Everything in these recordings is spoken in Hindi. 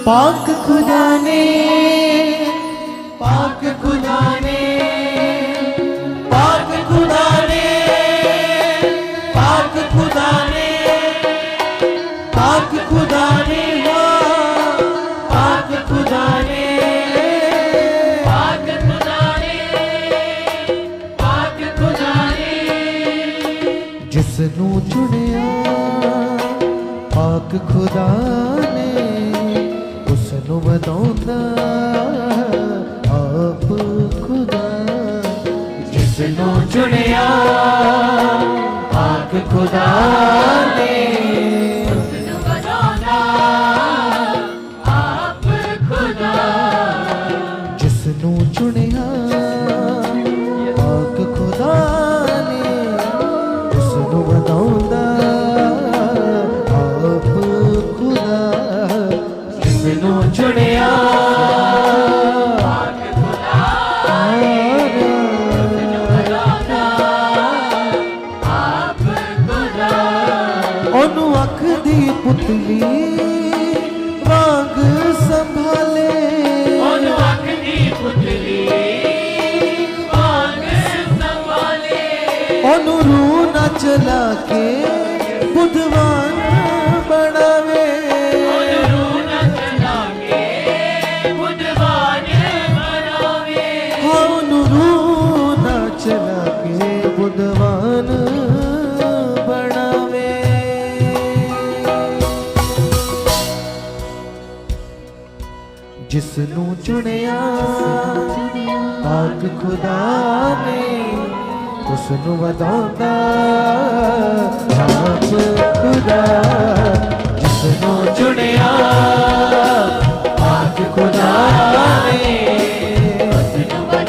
पाक खुदा ने, पाक खुदा ने, पाक खुदा ने, पाक खुदा ने, पाक खुदा ने, पाक खुदा ने, पाक खुदा ने, पाक खुदा ने, जिसनू चुनिया पाक खुदा ने उसनू वधाउंदा आप खुदा। जिसनू चुनिया पाक खुदा ने उसनू वधाउंदा आप खुदा। जिसनू चुनिया पाक खुदा ने उसनू वधाउंदा आप खुदा। जिसनू चुनिया पाक खुदा ने उसनू वधाउंदा आप खुदा। ओनू अख दी पुतली वांग संभाले, ओनू अख दी पुतली वांग संभाले, ओनू रूह न चला के बुधवान बनावे, ओनू रूह न चला के बुधवान बनावे, हाँ ओनू रूह न चला के बुधवान बनावे। जिसनू चुनिया पाक खुदा ने उसनू वधाउंदा आप खुदा। जिसनू चुनिया पाक खुदा ने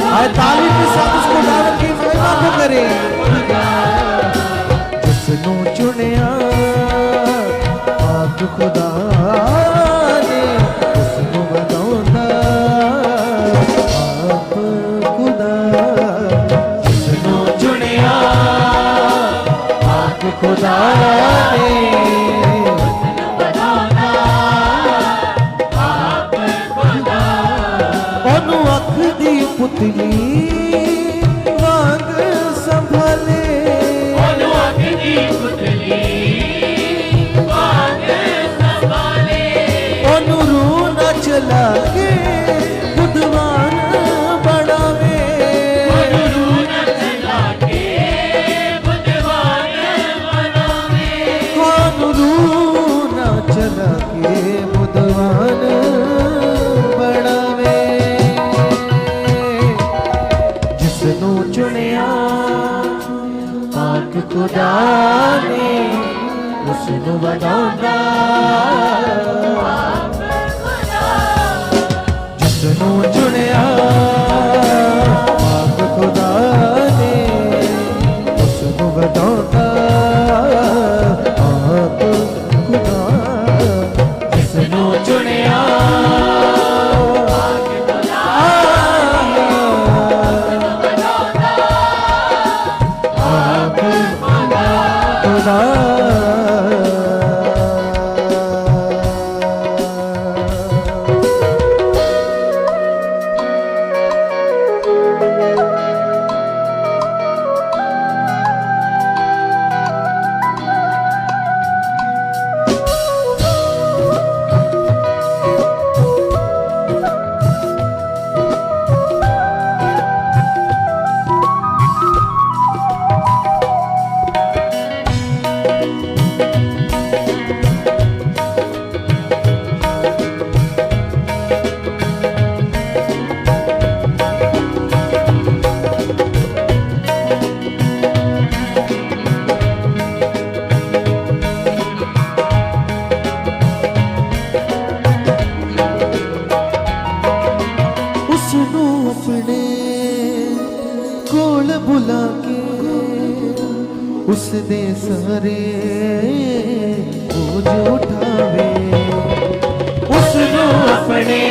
आए ताली के साथ उसको दावत की महिमा को करे। जिसनू चुनिया पाक खुदा ने उसनू वधाउंदा आप खुदा। जिसनू चुनिया पाक खुदा ने उसनू वधाउंदा आप खुदा। ओनू अख दी पुतली वांग संभाले, ओनू अख दी पुतली वांग संभाले, ओनू रूह न चला के बुधवान बनावे, ओनू रूह न चला के बुधवान बनावे, ओनू रूह न चला के बुधवान बनावे। जिसनू चुनिया पाक खुदा ने उसनू वधाउंदा आप खुदा। जिसनू चुनिया पाक खुदा ने उसनू वधाउंदा आप खुदा। जिसनू चुनिया पाक खुदा आप खुदा। उसनू अपने कोल बुला के उसदे सारे बोझ उठावे, उसनू अपने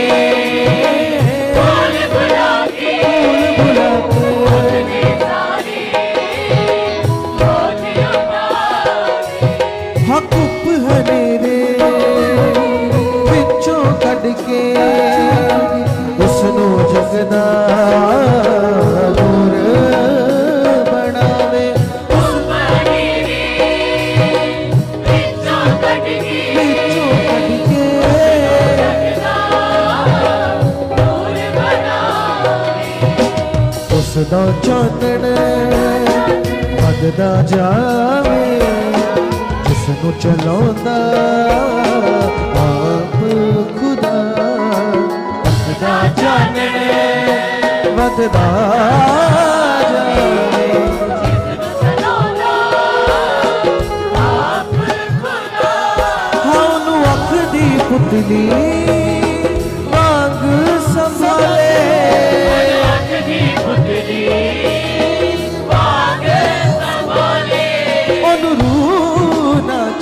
कोल बुला के कोल बुला के उसने सारे बोझ उठावे, हकुप हनेरे बिचों कड़ के उसनू जगदा नूर बनावे विचों कट के उसदा चानण वधदा जावे जिसनू चलाउंदा आप खुदा वधदा चानण वधदा जावे हानू अख दी पुतली वांग संभाले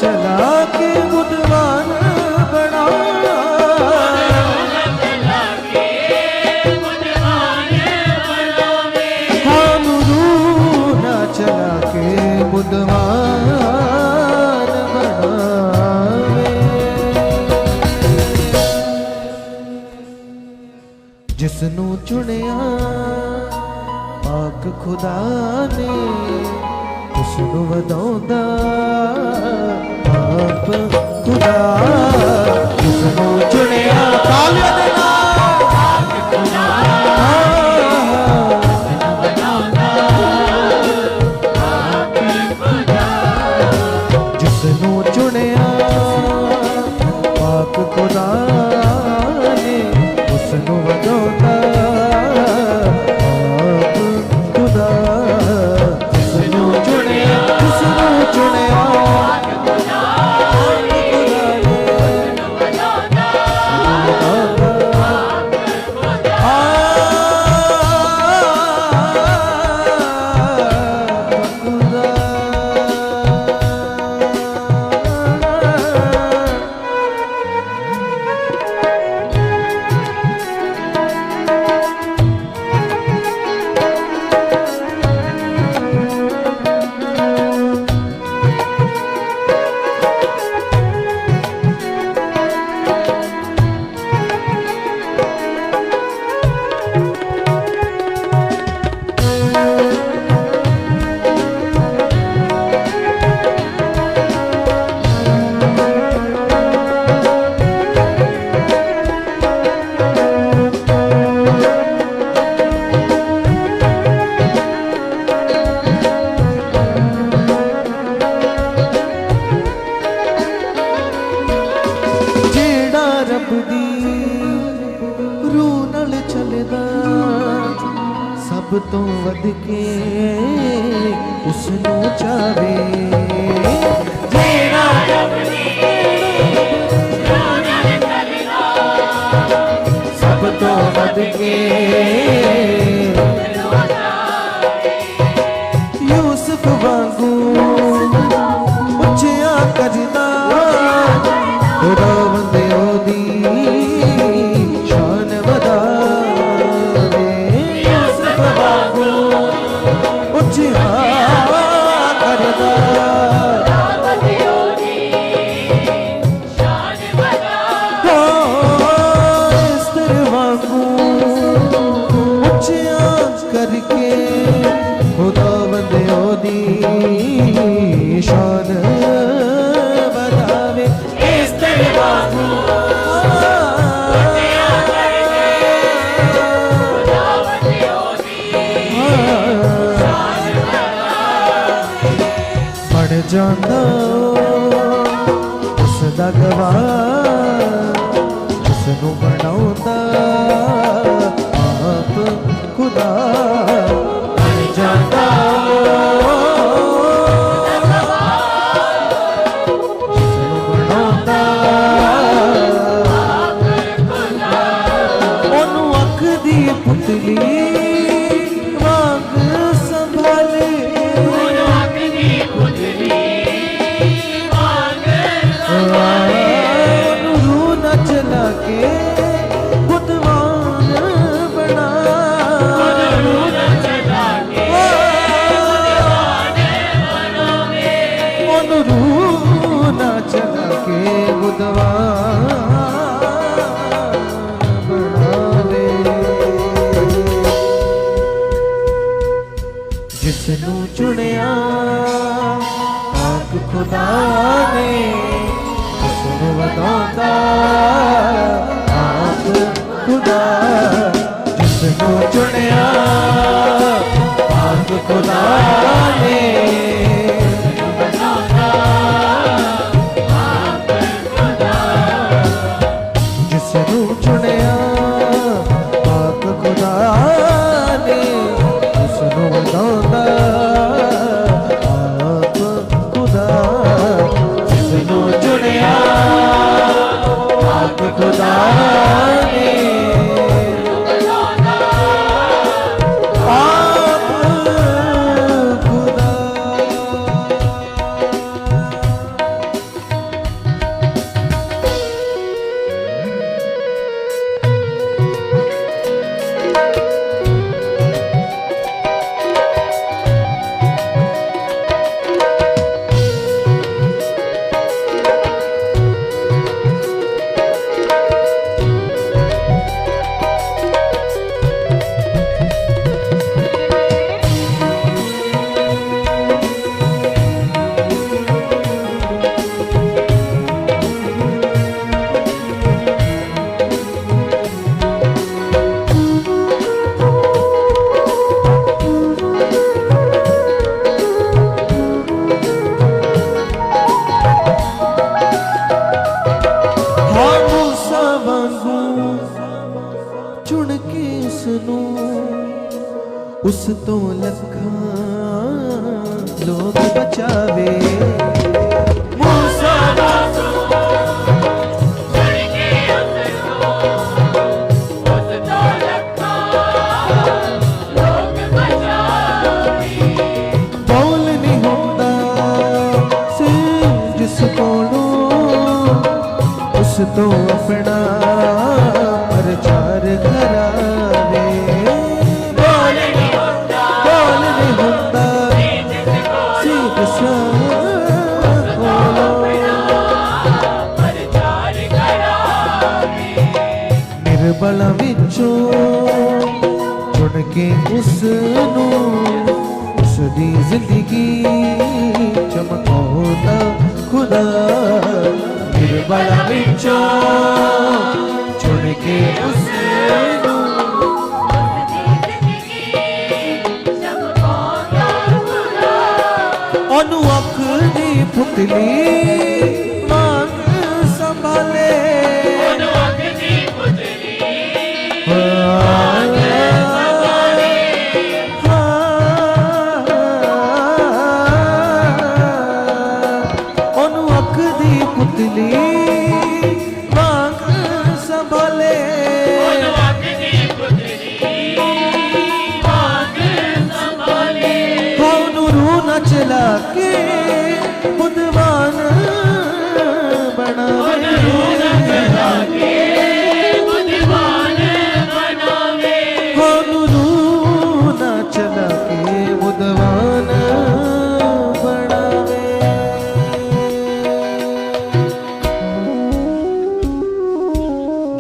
चला के बुद्धवान बना हम ना चला के बुद्धवान बनावे जिसनू चुनिया पाक खुदा ने उसनू वधाउंदा आप खुदा जिसनू चुनिया तालियां दे जिसनू चुनिया पाक खुदा ने उसनू वधाउंदा आप खुदा जिसनू चुनिया सब तो वध के उसनू चावे जेड़ा सब तो वध के यूसुफ वांगू उच्चिया करदा खुदा बंदे ओदी शान वधावे यूसुफ वांगू उच्चिया करदा करके खुदा बंदे ओदी शान बतावे इस तरह बढ़ जांदा उसदा गवाह उसनू बनाउंदा आप खुदा बढ़ जांदा उसनू बनाउंदा ओनू अख दी पुतली वांग संभाले ओनू उस तो लखां लोग बचावे मूसा मासूम चढ़ के उसको उस तो लखां लोग बचावे बोल नहीं होता से जिस कोलों उस तो अपना प्रचार करावे बोल नहीं होता से जिस कोलों प्रचार करावे निर्बल विचों चुन के उसनू उसदी जिंदगी चमकाउंदा खुदा निर्बल विचों चुन के उसनू ओनू अख दी पुतली मांग संभाले ओनू अख दी पुतली मांग संभाले ओनू रूह न चला के बुद्धवान बनावे ओनू रूह न चला के बुद्धवान बनावे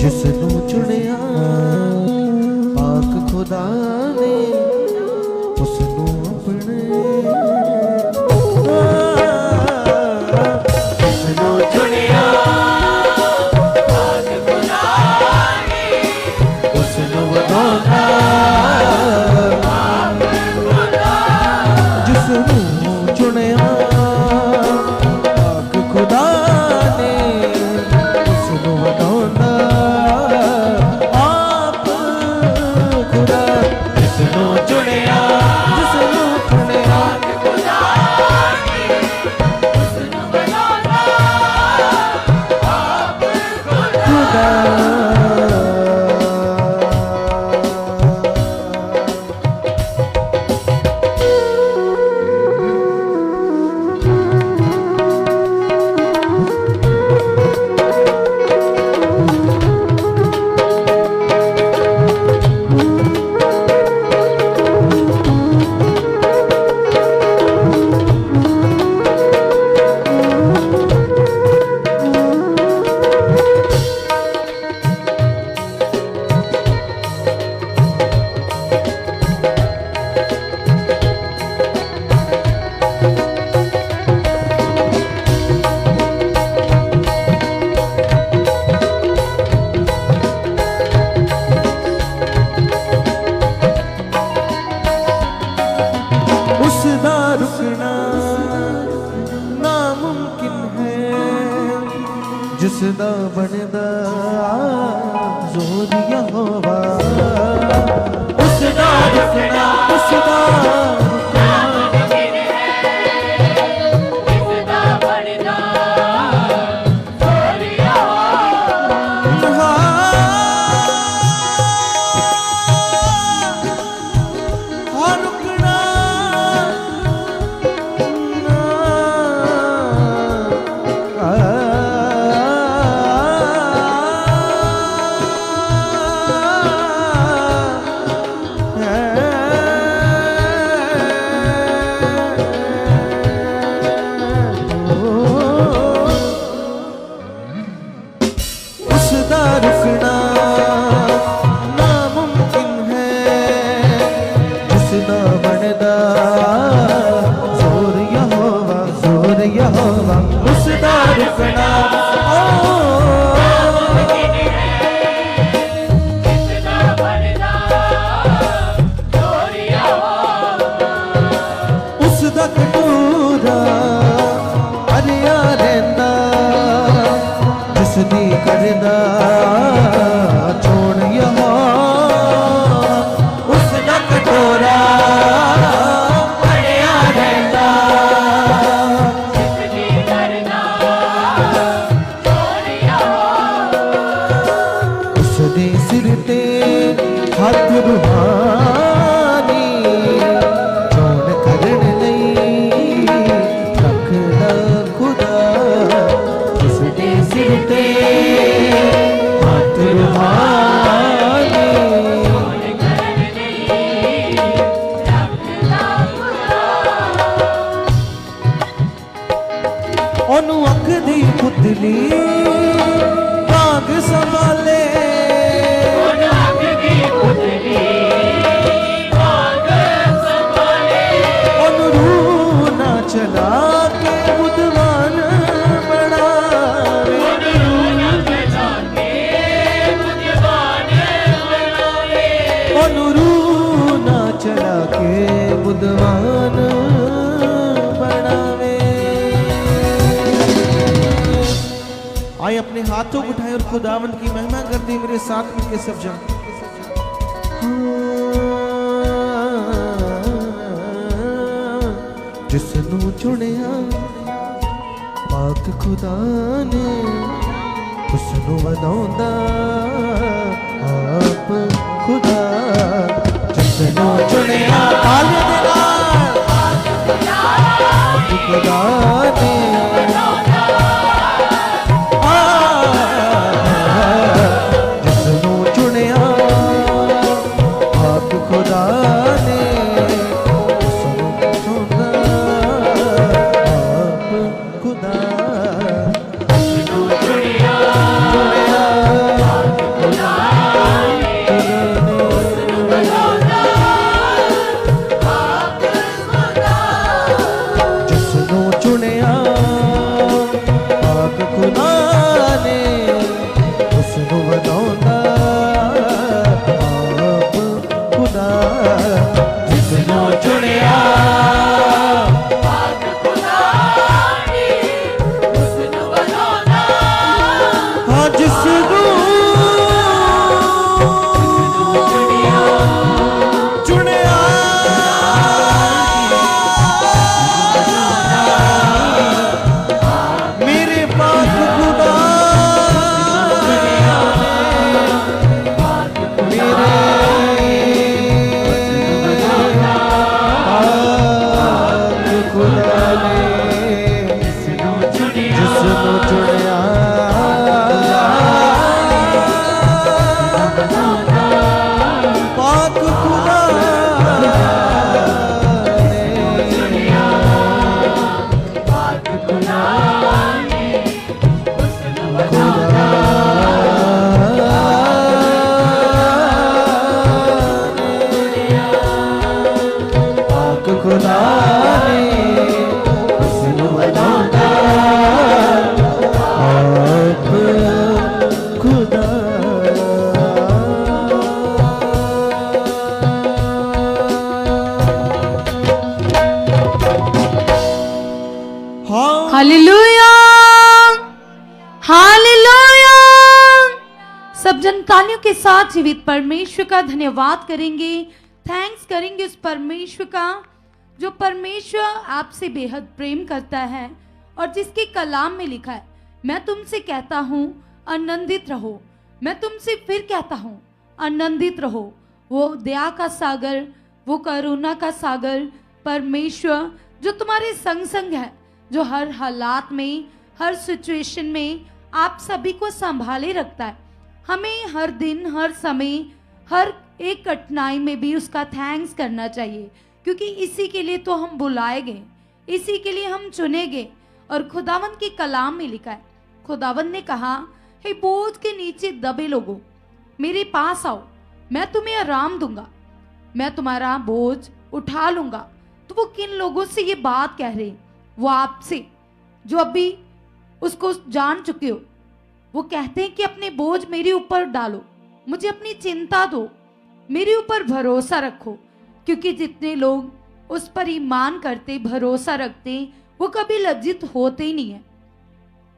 जिसनू चुनिया पाक खुदा ने उसनू अपने जिसनू चुनिया उसनू बनाना जिसनू चुनिया पाक खुदा ने उसनू बनाना आप खुदा जिसनू चुनिया उसदा रुकना नामुमकिन है जिसदा बनदा जोर यहोवा उसदा रुकना रूहानी चोण करन लई रखदा खुदा उसदे सिर ते हाथ रूहानी ओनू अख दी पुतली भाग संभाले ओनू रूह ना चला के बुद्धवान बनावे ओनू रूह ना चला के बुद्धवान बनावे। आइए अपने हाथों को उठाएं और खुदावंद की महिमा करते हैं मेरे साथ मिलके सब जन। जिसनू चुनिया पाक खुदा ने उसनू वधाउंदा आप खुदा जिसनू चुनिया तालियां दे नाल आप खुदा ने जिसनू चुनिया आप खुदा ने उसनू वधाउंदा आप खुदा जिसनू चुनिया पाक खुदा ने उसनू वधाउंदा आप खुदा जिसनू चुनिया हाँ जिसनू चुनिया मेरे पाक खुदा मेरे पाक खुदा ने जिसनू चुनिया पाक खुदा पाक खुदा ने उसनू वधाउंदा आप खुदा। हाँ हालेलुया हालेलुया। सब जन तालियों के साथ जीवित परमेश्वर का धन्यवाद करेंगे, थैंक्स करेंगे उस परमेश्वर का जो परमेश्वर आपसे बेहद प्रेम करता है और जिसके कलाम में लिखा है, मैं तुमसे कहता हूँ आनंदित रहो। मैं तुमसे फिर कहता हूँ आनंदित रहो। वो दया का सागर, वो करुणा का सागर परमेश्वर जो तुम्हारे संग संग है, जो हर हालात में, हर सिचुएशन में आप सभी को संभाले रखता है। हमें हर दिन, हर समय, हर एक कठिनाई में भी उसका थैंक्स करना चाहिए, क्योंकि इसी के लिए तो हम बुलाए गए, इसी के लिए हम चुने गए। और खुदावंद के कलाम में लिखा है, खुदावंद ने कहा, हे बोझ के नीचे दबे लोगों, मेरे पास आओ, मैं तुम्हें आराम दूंगा, मैं तुम्हारा बोझ उठा लूंगा। तो वो किन लोगों से ये बात कह रहे? वो आपसे जो अभी उसको जान चुके हो। वो कहते हैं कि अपने बोझ मेरे ऊपर डालो, मुझे अपनी चिंता दो, मेरे ऊपर भरोसा रखो, क्योंकि जितने लोग उस पर ईमान करते, भरोसा रखते, वो कभी लज्जित होते ही नहीं है।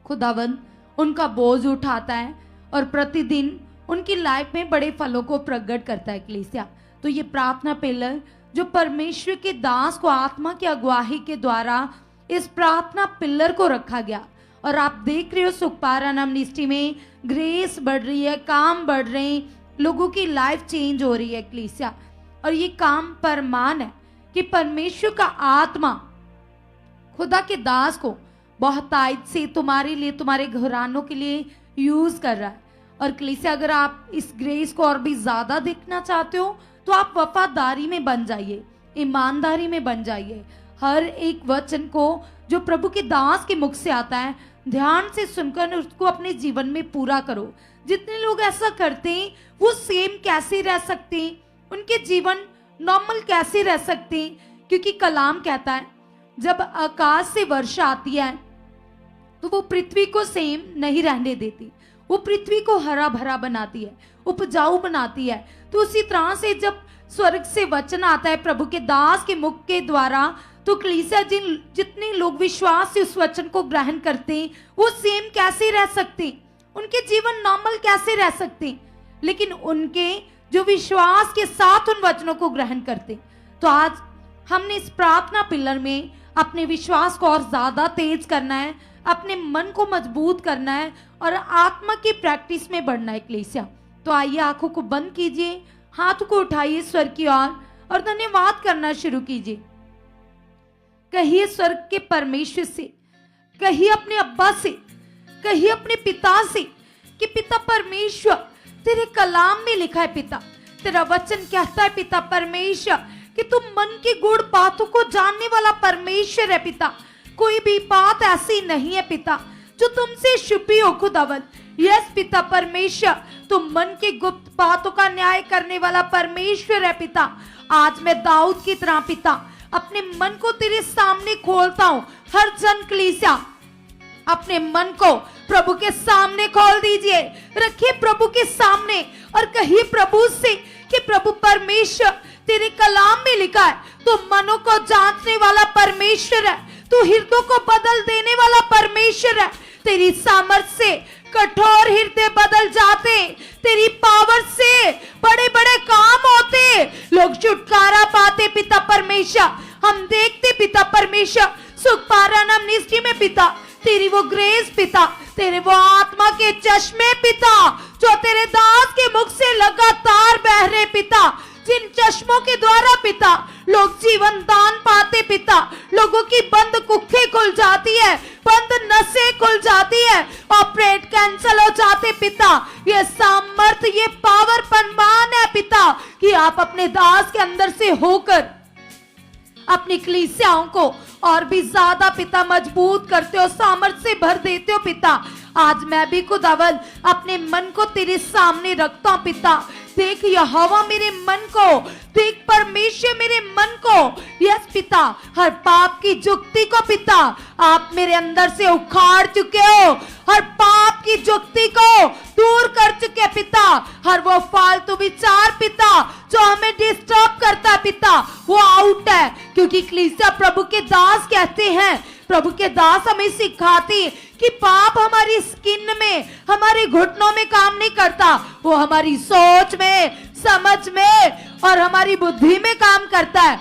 खुदावंद उनका बोझ उठाता है और प्रतिदिन उनकी लाइफ में बड़े फलों को प्रकट करता है कलीसिया। तो ये प्रार्थना पिलर जो परमेश्वर के दास को आत्मा की अगुवाही के द्वारा इस प्रार्थना पिलर को रखा गया, और आप देख रहे हो सुखपारा नाम मिनिस्ट्री में ग्रेस बढ़ रही है, काम बढ़ रहे हैं, लोगों की लाइफ चेंज हो रही है कलीसिया। और ये काम परमान है कि परमेश्वर का आत्मा खुदा के दास को बहुतायत से तुम्हारे लिए, तुम्हारे घरानों के लिए यूज कर रहा है। और कलीसिया, अगर आप इस ग्रेस को और भी ज्यादा देखना चाहते हो तो आप वफादारी में बन जाइए, ईमानदारी में बन जाइए। हर एक वचन को जो प्रभु के दास के मुख से आता है ध्यान से सुनकर उसको अपने जीवन में पूरा करो। जितने लोग ऐसा करते हैं वो सेम कैसे रह सकते हैं, उनके जीवन नॉर्मल कैसे रह सकते हैं? क्योंकि कलाम कहता है जब आकाश से वर्षा आती है तो वो पृथ्वी को सेम नहीं रहने देती, वो पृथ्वी को हरा भरा बनाती है, उपजाऊ बनाती है। तो उसी तरह से जब स्वर्ग से वचन आता है प्रभु के दास के मुख के द्वारा, तो कलीसिया जितने लोग विश्वास से उस वचन को ग्रहण करते हैं वो सेम कैसे रह सकते, उनके जीवन नॉर्मल कैसे रह सकते, लेकिन उनके जो विश्वास के साथ उन वचनों को ग्रहण करते। तो आज हमने इस प्रार्थना पिलर में अपने विश्वास को और ज्यादा तेज करना है, अपने मन को मजबूत करना है और आत्मा की प्रैक्टिस में बढ़ना है कलीसिया। तो आइए आंखों को बंद कीजिए, हाथ को उठाइए स्वर्ग की ओर और धन्यवाद करना शुरू कीजिए। कहिए स्वर्ग के परमेश्वर से, कहिए अपने अब्बा से, कहिए अपने पिता से कि पिता परमेश्वर, तेरे कलाम में लिखा है पिता, तेरा वचन कहता है पिता परमेश्वर कि तुम मन की गूढ़ बातों को जानने वाला परमेश्वर है पिता। कोई भी बात ऐसी नहीं है पिता जो तुमसे छुपी हो खुदावन। यस पिता परमेश्वर, तुम मन की गुप्त बातों का न्याय करने वाला परमेश्वर है पिता। आज मैं दाऊद की तरह पिता अपने मन को तेरे सामने खोलता हूं। हर जन कलीसिया अपने मन को प्रभु के सामने खोल दीजिए, रखिए प्रभु के सामने और कहिए प्रभु से कि प्रभु परमेश्वर, तेरे कलाम में लिखा है तू मनों को जांचने वाला परमेश्वर है, तू हृदयों को बदल देने वाला परमेश्वर है। तेरी सामर्थ से कठोर हृदय बदल जाते, तेरी पावर से बड़े बड़े काम होते, लोग छुटकारा पाते पिता परमेश्वर। हम देखते पिता परमेश्वर सुख पारानम निष्ठि में पिता तेरी वो ग्रेस पिता, तेरे वो आत्मा के चश्मे पिता जो तेरे दास के मुख से लगातार बह रहे पिता, जिन चश्मों के द्वारा पिता लोग जीवन दान पाते पिता, लोगों की बंद कुखें खुल जाती है, बंद नसें खुल जाती है, ऑपरेट कैंसल हो जाते पिता। ये सामर्थ्य, ये पावर परमान है पिता कि आप अपने दास के अंदर से होकर अपनी कलीसियाओं को और भी ज्यादा पिता मजबूत करते हो, सामर्थ्य से भर देते हो पिता। आज मैं भी खुदावन अपने मन को तेरे सामने रखता हूं पिता। देख यहोवा मेरे मन को, देख परमेश्वर मेरे मन को। यस पिता, हर पाप की जुक्ति को पिता आप मेरे अंदर से उखाड़ चुके हो, हर पाप की जुक्ति को दूर कर चुके पिता। हर वो फालतू विचार पिता जो हमें डिस्टर्ब करता है पिता, वो आउट है। क्योंकि कलीसिया प्रभु के दास कहते हैं, प्रभु के दास हमें सिखाते कि पाप हमारी स्किन में, हमारे घुटनों में काम नहीं करता, वो हमारी सोच में, समझ में और हमारी बुद्धि में काम करता है।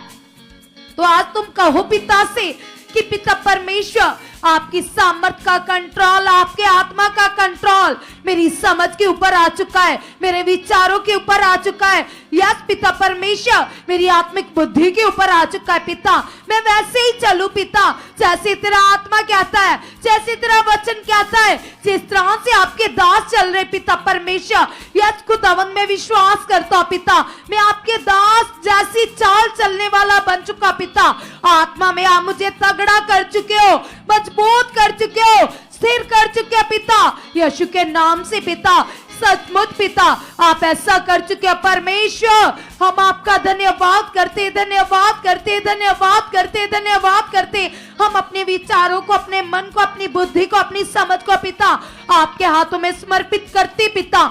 तो आज तुम कहो पिता से कि पिता परमेश्वर, आपकी सामर्थ का कंट्रोल, आपके आत्मा का कंट्रोल मेरी समझ के ऊपर आ चुका है, मेरे विचारों के ऊपर आ चुका है। यस पिता परमेश्वर, मेरी आत्मिक बुद्धि के ऊपर आ चुका है पिता। मैं वैसे ही चलूं पिता जैसे तेरा आत्मा कहता है, जैसे तेरा वचन कहता है, जिस तरह से आपके दास चल रहे पिता परमेश्वर। यस खुदावन, मैं विश्वास करता हूं पिता, मैं आपके दास जैसी चाल चलने वाला बन चुका पिता। आत्मा में आप मुझे तगड़ा कर चुके हो, मजबूत कर चुके हो, स्थिर कर चुके हो पिता, यीशु के नाम से पिता। सचमुच पिता आप ऐसा कर चुके हो परमेश्वर। हम आपका धन्यवाद करते, धन्यवाद करते, धन्यवाद करते, धन्यवाद करते। हम अपने विचारों को, अपने मन को, अपनी बुद्धि को, अपनी समझ को पिता आपके हाथों में समर्पित करते पिता।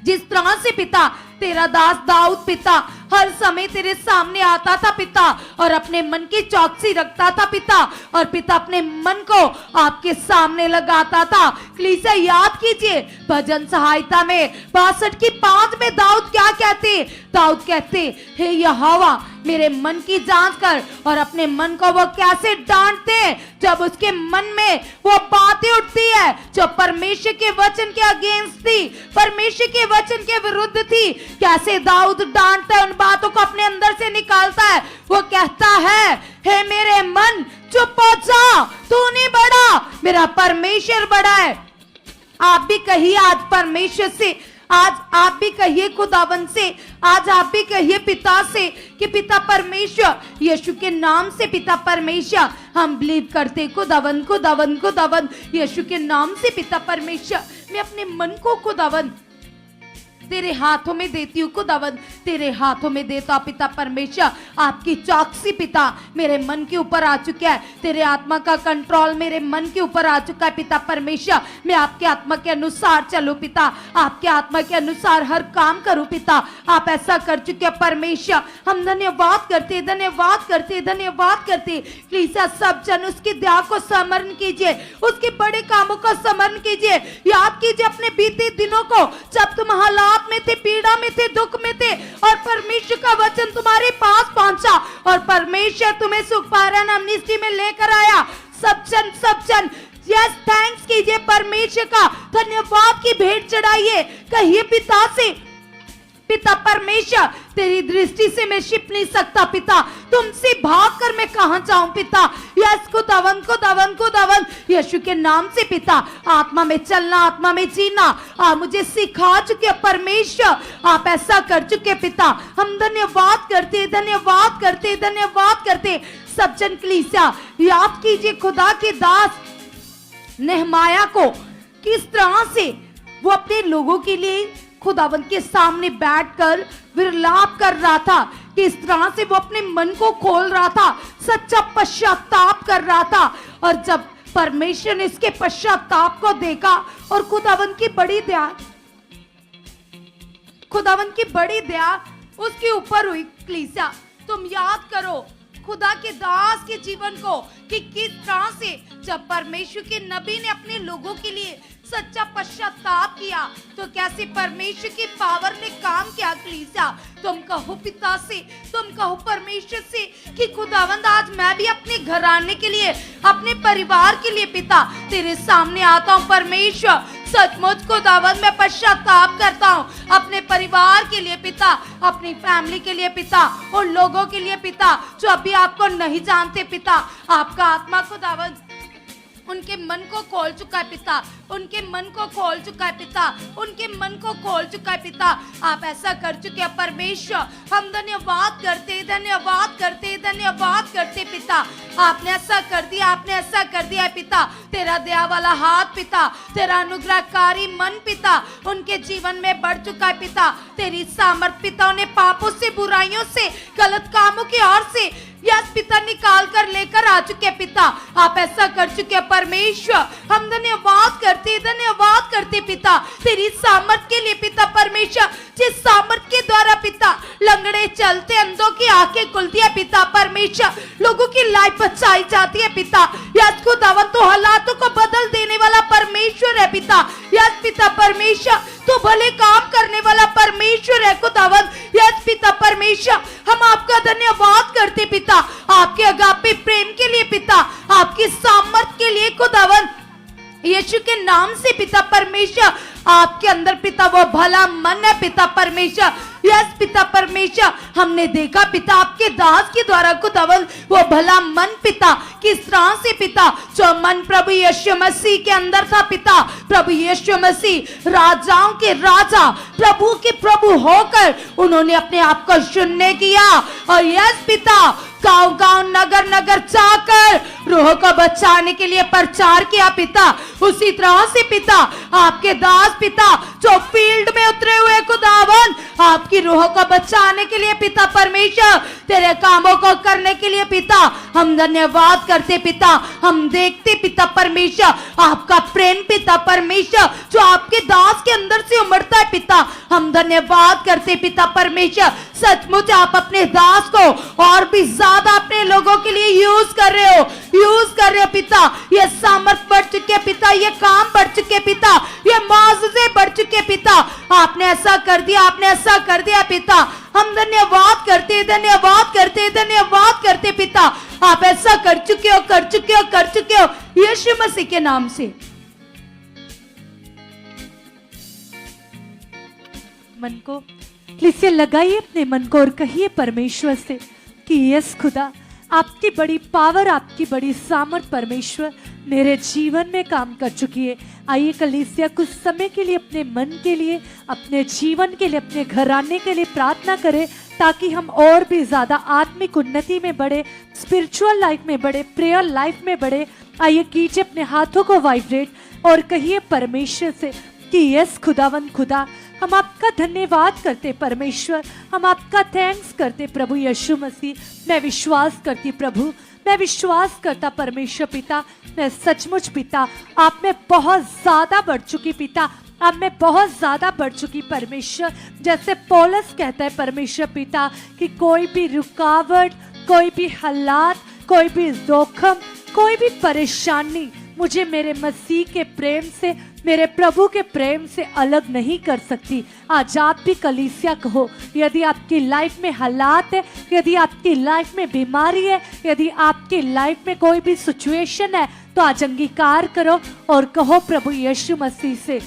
जिस तरह से पिता तेरा दास दाऊद पिता हर समय तेरे सामने आता था पिता और अपने मन की चौकसी रखता था पिता, और पिता अपने मन को आपके सामने लगाता था। कलीसिया याद कीजिए भजन सहायता में 62 की 5 में दाऊद क्या कहते, दाऊद कहते हे यहोवा मेरे मन की जांच कर और अपने मन को वो कैसे डांटते हैं जब उसके मन में वो बातें उठती है जो परमेश्वर के वचन के अगेंस्ट थी, परमेश्वर के वचन के विरुद्ध थी। कैसे दाऊद डांटता है, उन बातों को अपने अंदर से निकालता है। वो कहता है, हे मेरे मन चुप हो जा, तू नहीं बड़ा, मेरा परमेश्वर बड़ा है। आप भी कहिए आज परमेश्वर से, आज आप भी कहिए खुदावंद से, आज आप भी कहिए पिता से कि पिता परमेश्वर, यीशु के नाम से पिता परमेश्वर हम बिलीव करते। खुदावंद खुदावंद खुदावंद, यीशु के नाम से पिता परमेश्वर मैं अपने मन को खुदावंद तेरे हाथों में देती हूँ। खुदावंद तेरे हाथों में देता हूँ पिता परमेश्वर। आपकी चौकसी पिता मेरे मन के ऊपर आ चुका है, तेरे आत्मा का कंट्रोल मेरे मन के ऊपर आ चुका है पिता परमेश्वर। मैं आपके आत्मा के अनुसार चलूं पिता, आपके आत्मा के अनुसार हर काम करूं पिता। आप ऐसा कर चुके हैं परमेश्वर। हम धन्यवाद करते धन्यवाद करते धन्यवाद करते। प्लीज सब जन उसकी दया को स्मरण कीजिए, उसके बड़े कामों को स्मरण कीजिए। याद कीजिए अपने बीते दिनों को जब तुम हालात में थे, पीड़ा में थे, दुख में थे और परमेश्वर का वचन तुम्हारे पास पहुंचा और परमेश्वर तुम्हें सुखपारण अमनिस्टी में लेकर आया। सब जन यस थैंक्स कीजिए परमेश्वर का, धन्यवाद की भेंट चढ़ाइए। कहिए पिता से, पिता परमेश्वर तेरी दृष्टि से मैं छिप नहीं सकता पिता, तुमसे भागकर मैं कहां जाऊं पिता। यस खुदावंद खुदावंद खुदावंद, यीशु के नाम से पिता आत्मा में चलना, आत्मा में जीना आप मुझे सिखा चुके परमेश्वर। आप ऐसा कर चुके पिता, हम धन्यवाद करते धन्यवाद करते धन्यवाद करते। सब जन कलीसिया याद कीजिए खुदा के दास नेहमाया को किस तरह से वो अपने लोगों के लिए खुदावंद के सामने बैठकर विलाप कर रहा था, किस तरह से वो अपने मन को खोल रहा था, सच्चा पश्चाताप कर रहा था। और जब परमेश्वर ने इसके पश्चाताप को देखा और खुदावंद की बड़ी दया, खुदावंद की बड़ी दया उसके ऊपर हुई। कलीसिया तुम याद करो खुदा के दास के जीवन को कि किस तरह से जब परमेश्वर के नबी ने अपने लोगों के लिए सच्चा पश्चाताप किया तो कैसे परमेश्वर की पावर ने काम किया। कलीसिया तुम कहो पिता से, तुम कहो परमेश्वर से कि खुदावंद आज मैं भी अपने घराने के लिए, अपने परिवार के लिए पिता तेरे सामने आता हूँ परमेश्वर। सचमुच खुदावंद मैं पश्चाताप करता हूँ अपने परिवार के लिए पिता, अपनी फैमिली के लिए पिता, उन लोगों के लिए पिता जो अभी आपको नहीं जानते पिता। आपका आत्मा खुदावंद उनके मन को खोल चुका है पिता, उनके मन को खोल चुका है पिता, उनके मन को खोल चुका है पिता। आप ऐसा कर चुके हैं परमेश्वर। हम धन्यवाद करते धन्यवाद करते धन्यवाद करते पिता। आपने ऐसा कर दिया, आपने ऐसा कर दिया है पिता। तेरा दया वाला हाथ पिता, तेरा अनुग्रहकारी मन पिता उनके जीवन में बढ़ चुका है पिता। तेरी सामर्थ पिता उन्हें पापों से, बुराइयों से, गलत कामों की ओर से यस पिता निकाल कर लेकर आ चुके पिता। आप ऐसा कर चुके परमेश्वर। हम धन्यवाद करते पिता तेरी सामर्थ के लिए पिता परमेश्वर, जिस सामर्थ के द्वारा पिता लंगड़े चलते, अंधों की आंखें खुलती है पिता परमेश्वर, लोगों की लाइफ बचाई जाती है पिता। यस खुदावंद तो हालातों को बदल देने वाला परमेश्वर है पिता। यस पिता परमेश्वर तो भले काम करने वाला परमेश्वर है खुदावंद। यस पिता परमेश्वर हम आपका धन्यवाद करते पिता, आपके अगापे प्रेम के लिए पिता, आपकी सामर्थ के लिए खुदावंद। यीशु के नाम से पिता परमेश्वर आपके अंदर पिता वो भला मन है पिता परमेश्वर। यस पिता परमेश्वर हमने देखा पिता आपके दास के द्वारा खुदावंद वो भला मन पिता किस तरह से पिता जो मन प्रभु यीशु मसीह के अंदर था पिता। प्रभु यीशु मसीह राजाओं के राजा, प्रभु के प्रभु होकर उन्होंने अपने आप को शून्य किया और यस पिता गांव-गांव, नगर-नगर जाकर रूह को बचाने के लिए प्रचार किया पिता। उसी तरह से पिता आपके दास पिता जो फील्ड में उतरे हुए खुदावन आपकी रूह को बचाने के लिए पिता परमेश्वर, तेरे कामों को करने के लिए पिता हम धन्यवाद करते पिता। हम देखते पिता परमेश्वर आपका प्रेम पिता परमेश्वर जो आपके दास के अंदर से उमड़ता है पिता। हम धन्यवाद करते पिता परमेश्वर। सचमुच आप अपने दास को और भी ज्यादा अपने लोगों के लिए यूज कर रहे हो पिता। ये सामर्थ बढ़ चुके पिता, ये काम बढ़ चुके पिता, ये माज़े बढ़ चुके पिता। आपने ऐसा कर दिया, आपने ऐसा कर दिया पिता। हम धन्यवाद करते, धन्यवाद करते, धन्यवाद करते पिता। आप ऐसा कर चुके हो, कर चुके हो, कर चुके हो, यीशु मसीह के नाम से। मन को इसे लगाइए अपने मन को और कहिए परमेश्वर से कि यस खुदा, आपकी बड़ी पावर, आपकी बड़ी सामर्थ परमेश्वर मेरे जीवन में काम कर चुकी है। आइए कलीसिया कुछ समय के लिए अपने मन के लिए, अपने जीवन के लिए, अपने घराने के लिए प्रार्थना करें ताकि हम और भी ज्यादा आत्मिक उन्नति में बढ़े, स्पिरिचुअल लाइफ में बढ़े, प्रेयर लाइफ में बढ़े। आइए कीजिए अपने हाथों को वाइब्रेट और कहिए परमेश्वर से कि यस खुदावंद खुदा, हम आपका धन्यवाद करते परमेश्वर, हम आपका थैंक्स करते प्रभु यीशु मसीह। मैं विश्वास करती प्रभु, मैं विश्वास करता परमेश्वर पिता, मैं सचमुच पिता आप में बहुत ज्यादा बढ़ चुकी पिता, आप में बहुत ज्यादा बढ़ चुकी परमेश्वर। जैसे पौलुस कहता है परमेश्वर पिता कि कोई भी रुकावट, कोई भी हालात, कोई भी जोखिम, कोई भी परेशानी मुझे मेरे मसीह के प्रेम से, मेरे प्रभु के प्रेम से अलग नहीं कर सकती। आज आप भी कलीसिया कहो, यदि आपकी लाइफ में हालात है, यदि आपकी लाइफ में बीमारी है, यदि आपकी लाइफ में कोई भी सिचुएशन है, तो आज अंगीकार करो और कहो प्रभु यीशु मसीह से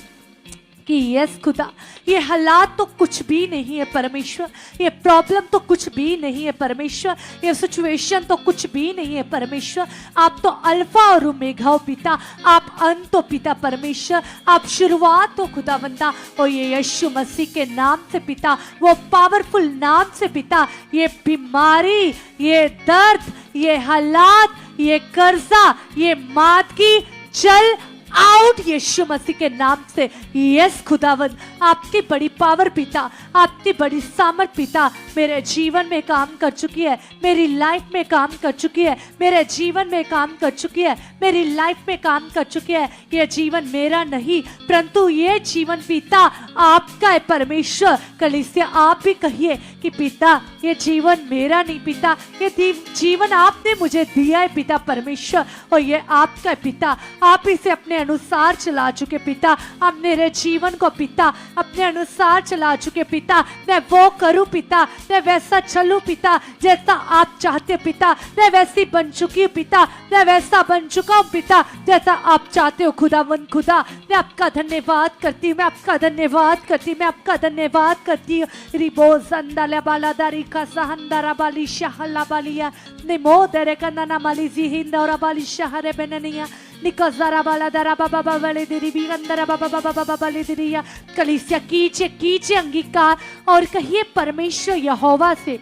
कि यस खुदा, ये हालात तो कुछ भी नहीं है परमेश्वर, ये प्रॉब्लम तो कुछ भी नहीं है परमेश्वर, ये सिचुएशन तो कुछ भी नहीं है परमेश्वर। आप तो अल्फा और ओमेगा हो पिता, आप अंत हो पिता परमेश्वर, आप शुरुआत हो खुदावंदा। और ये यीशु मसीह के नाम से पिता, वो पावरफुल नाम से पिता, ये बीमारी, ये दर्द, ये हालात, ये कर्जा, ये मादगी चल आउट यीशु मसीह के नाम से। यस खुदावंद, आपकी बड़ी पावर पिता, आपकी बड़ी सामर्थ पिता मेरे जीवन में काम कर चुकी है, मेरी लाइफ में काम कर चुकी है, मेरे जीवन में काम कर चुकी है, मेरी लाइफ में काम कर चुकी है। ये जीवन मेरा नहीं परंतु ये जीवन पिता आपका है परमेश्वर। कलीसिया आप भी कहिए कि पिता ये जीवन मेरा नहीं पिता, ये जीवन आपने मुझे दिया है पिता परमेश्वर, और ये आपका है पिता। आप इसे अपने अनुसार चला चुके पिता, आप मेरे जीवन को पिता अपने अनुसार चला चुके पिता। मैं वो करूं पिता, मैं वैसा चलूं पिता जैसा आप चाहते हो पिता, मैं वैसी बन चुकी हूँ पिता, मैं वैसा बन चुका हूँ पिता जैसा आप चाहते हो खुदावंद खुदा। मैं आपका धन्यवाद करती हूँ, मैं आपका धन्यवाद करती हूँ, मैं आपका धन्यवाद करती हूँ। रिबो ज़ंदाला बालादारी का सहंदारा बाली शहला बालिया निमो दरे कन्ना माली जिहिंदा बाली शहरे बननिया निकज़ारा बाला दरा बाबा बाबले दिरी भी अंदरा बाबा बाबा बाबा बाले दिरिया। कलीसिया कीजिए अंगीकार और कहिए परमेश्वर यहोवा से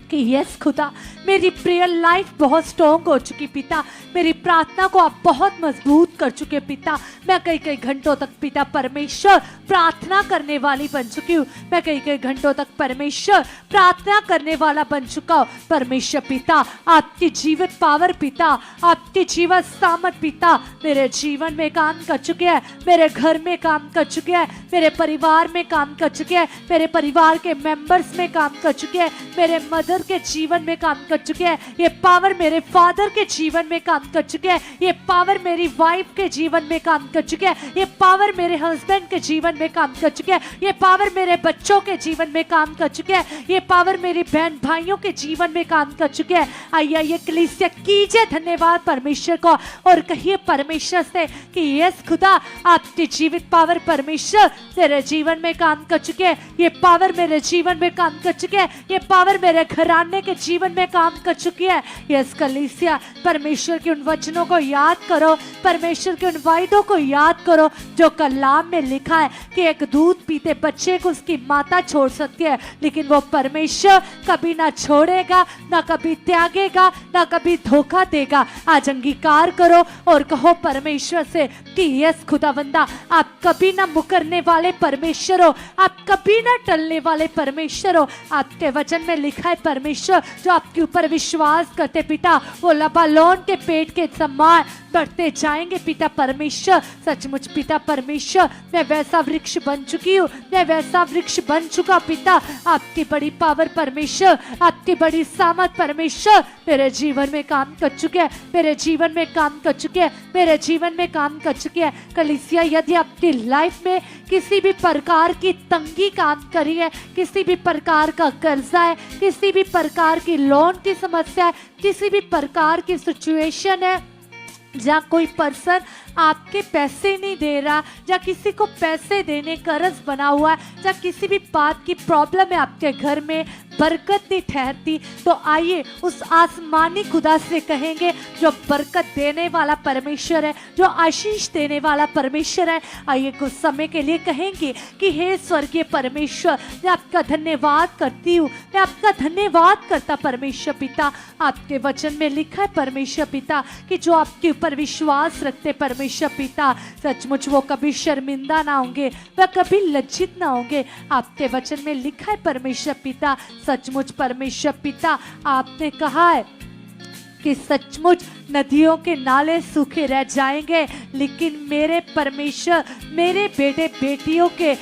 कि यस खुदा, मेरी प्रेयर लाइफ बहुत स्ट्रॉन्ग हो चुकी पिता, मेरी प्रार्थना को आप बहुत मजबूत कर चुके पिता। मैं कई घंटों तक पिता परमेश्वर प्रार्थना करने वाली बन चुकी हूँ, मैं कई घंटों तक परमेश्वर प्रार्थना करने वाला बन चुका हूँ परमेश्वर पिता। आपकी जीवित पावर पिता, आपकी जीवित सामर्थ पिता मेरे जीवन में काम कर चुके हैं, मेरे घर में काम कर चुके हैं, मेरे परिवार में काम कर चुके हैं, मेरे परिवार के मेंबर्स में काम कर चुके हैं, मेरे मदर के जीवन में काम कर चुके हैं। ये पावर मेरे फादर के जीवन में काम कर चुके हैं, ये पावर मेरी वाइफ के जीवन में काम कर चुके हैं, ये पावर मेरे हस्बैंड के जीवन में काम कर चुके हैं, ये पावर मेरे बच्चों के जीवन में काम कर चुके हैं, ये पावर मेरी बहन भाइयों के जीवन में काम कर चुके हैं। आइए कलीसिया कीजिए धन्यवाद परमेश्वर को और कहिए परमेश्वर से कि यस खुदा, आपकी जीवित पावर परमेश्वर तेरे जीवन में काम कर चुके हैं, ये पावर मेरे जीवन में काम कर चुके हैं, ये पावर मेरे घराने के जीवन में काम कर चुकी है। यस कलीसिया, परमेश्वर के उन वचनों को याद करो, परमेश्वर के उन वायदों को याद करो जो कलाम में लिखा है कि एक दूध पीते बच्चे को उसकी माता छोड़ सकती है, लेकिन वो परमेश्वर कभी ना छोड़ेगा, ना कभी त्यागेगा, ना कभी धोखा देगा। आज अंगीकार करो और कहो परमेश्वर से कि यस खुदावंदा, आप कभी ना मुकरने वाले परमेश्वर हो, आप कभी ना टलने वाले परमेश्वर हो। आपके वचन में लिखा है परमेश्वर जो आपके ऊपर विश्वास करते पिता, वो लबालोन के पेट के समान बढ़ते जाएंगे पिता परमेश्वर। सचमुच पिता परमेश्वर, मैं वैसा वृक्ष बन चुकी हूँ, मैं वैसा वृक्ष बन चुका पिता। आपकी बड़ी पावर परमेश्वर, आपकी बड़ी सामर्थ परमेश्वर मेरे जीवन में काम कर चुके हैं, मेरे जीवन में काम कर चुके हैं, मेरे जीवन में काम कर चुके हैं। कलीसिया, यदि आपकी लाइफ में किसी भी प्रकार की तंगी काम करी है, किसी भी प्रकार का कर्जा है, किसी भी प्रकार की लोन की समस्या है, किसी भी प्रकार की सिचुएशन है जहाँ कोई पर्सन आपके पैसे नहीं दे रहा, या किसी को पैसे देने कर्ज बना हुआ है, या किसी भी बात की प्रॉब्लम है आपके घर में, बरकत नहीं ठहरती, तो आइए उस आसमानी खुदा से कहेंगे जो बरकत देने वाला परमेश्वर है, जो आशीष देने वाला परमेश्वर है। आइए कुछ समय के लिए कहेंगे कि हे स्वर्गीय परमेश्वर, मैं आपका धन्यवाद करती हूँ, मैं आपका धन्यवाद करता परमेश्वर पिता। आपके वचन में लिखा है परमेश्वर पिता कि जो आपके ऊपर विश्वास रखते परमेश्वर पिता, सचमुच वो कभी शर्मिंदा ना होंगे, वह कभी लज्जित ना होंगे। आपके वचन में लिखा है परमेश्वर पिता, सचमुच परमेश्वर पिता, आपने कहा है कि सचमुच नदियों के नाले सूखे रह जाएंगे, लेकिन मेरे परमेश्वर, मेरे बेटे बेटियों के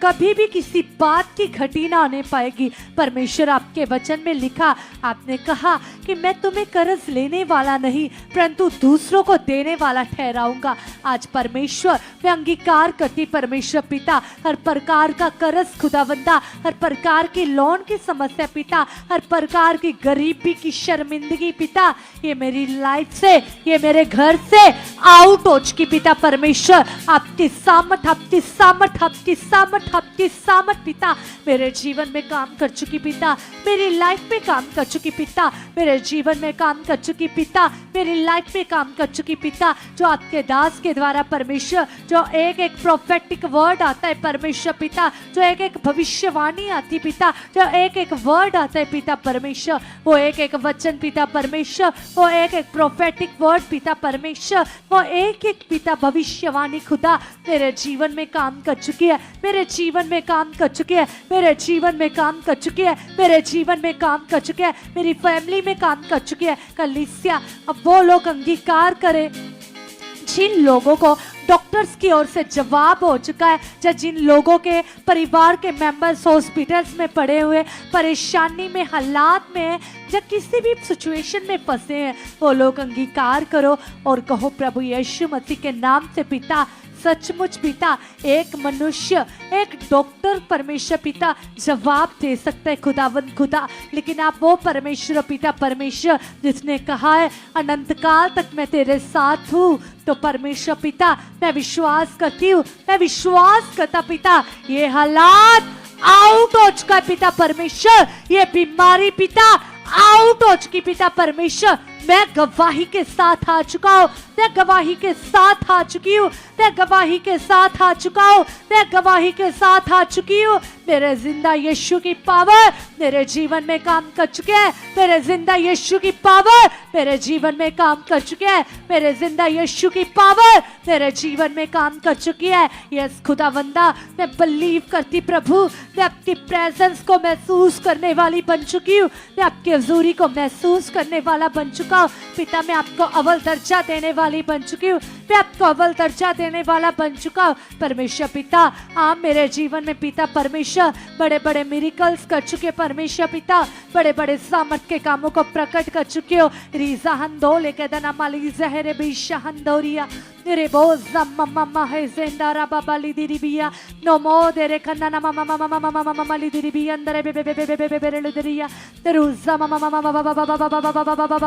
कभी भी किसी बात की घटी ना होने पाएगी। परमेश्वर आपके वचन में लिखा, आपने कहा कि मैं तुम्हें कर्ज लेने वाला नहीं परंतु दूसरों को देने वाला ठहराऊंगा। आज परमेश्वर मैं अंगीकार करती परमेश्वर पिता, हर प्रकार का कर्ज खुदावंदा, हर प्रकार की लोन की समस्या पिता, हर प्रकार की गरीबी की शर्मिंदगी पिता, ये मेरी लाइफ से, ये मेरे घर से आउट हो चुकी पिता परमेश्वर। आपकी सामर्थ, आपकी सामर्थ, आपकी सामर्थ, आपकी सामर्थ पिता मेरे जीवन में काम कर चुकी पिता, मेरी लाइफ में काम कर चुकी पिता, मेरे जीवन में काम कर चुकी पिता, मेरी लाइफ में काम कर चुकी पिता। जो आपके दास के द्वारा परमेश्वर, जो एक एक प्रोफेटिक वर्ड आता है परमेश्वर पिता, जो एक एक भविष्यवाणी आती पिता, जो एक एक वर्ड आता है पिता परमेश्वर, वो एक एक वचन पिता परमेश्वर, वो एक एक प्रोफेटिक वर्ड पिता परमेश्वर, वो एक एक पिता भविष्यवाणी खुदा मेरे जीवन में काम कर चुकी है, मेरे जीवन में काम कर चुके हैं, मेरे जीवन में काम कर चुके हैं, मेरे जीवन में काम कर चुके हैं, मेरी फैमिली में काम कर चुके हैं। कलीसिया, अब वो लोग अंगीकार करें जिन लोगों को डॉक्टर्स की ओर से जवाब हो चुका है, या जिन लोगों के परिवार के मेंबर्स हॉस्पिटल्स में पड़े हुए, परेशानी में, हालात में है, या किसी भी सिचुएशन में फंसे हैं, वो लोग अंगीकार करो और कहो प्रभु यीशु मसीह के नाम से पिता, सचमुच पिता, एक मनुष्य, एक डॉक्टर परमेश्वर पिता जवाब दे सकता है खुदावंद खुदा, लेकिन आप वो परमेश्वर पिता परमेश्वर जिसने कहा है अनंत काल तक मैं तेरे साथ हूँ। तो परमेश्वर पिता, मैं विश्वास करती हूँ, मैं विश्वास करता पिता, ये हालात आउट हो चुका है पिता परमेश्वर, ये बीमारी पिता आउट हो चुकी पिता परमेश्वर। मैं गवाही के साथ आ चुका हूँ, मैं गवाही के साथ आ चुकी हूँ, मैं गवाही के साथ आ चुका हूँ, मैं गवाही के साथ आ चुकी हूँ। मेरे जिंदा यीशु की पावर मेरे जीवन में काम कर चुके हैं, मेरे जिंदा यीशु की पावर मेरे जीवन में काम कर चुके हैं, मेरे जिंदा यीशु की पावर मेरे जीवन में काम कर चुकी है। यस खुदावंदा, मैं बिलीव करती प्रभु, मैं आपकी प्रेजेंस को महसूस करने वाली बन चुकी हूँ, मैं आपकी हजूरी को महसूस करने वाला बन चुका हूँ पिता। मैं आपको अव्वल दर्जा देने वाली बन चुकी हूँ, मैं आपको अव्वल दर्जा देने वाला बन चुका हूँ परमेश्वर पिता। आप मेरे जीवन में पिता परमेश्वर बड़े बड़े मिरेकल्स कर चुके परमेश्वर पिता, बड़े बड़े सामर्थ के कामों को प्रकट कर चुके हो। रीजा हंदो लेके दना माली जहरे बिशा हंदोरिया रे बोजा मम्मा है जिंदारा बाबा ली दिरिबिया नो मो देरे खन्ना ना मम्मा मम्मा मम्मा मम्मा मम्मा ली दिरिबिया अंदर बे बे बे बे बे बे बे ली दिरिया तेरुजा मम्मा मम्मा मम्मा बाबा बाबा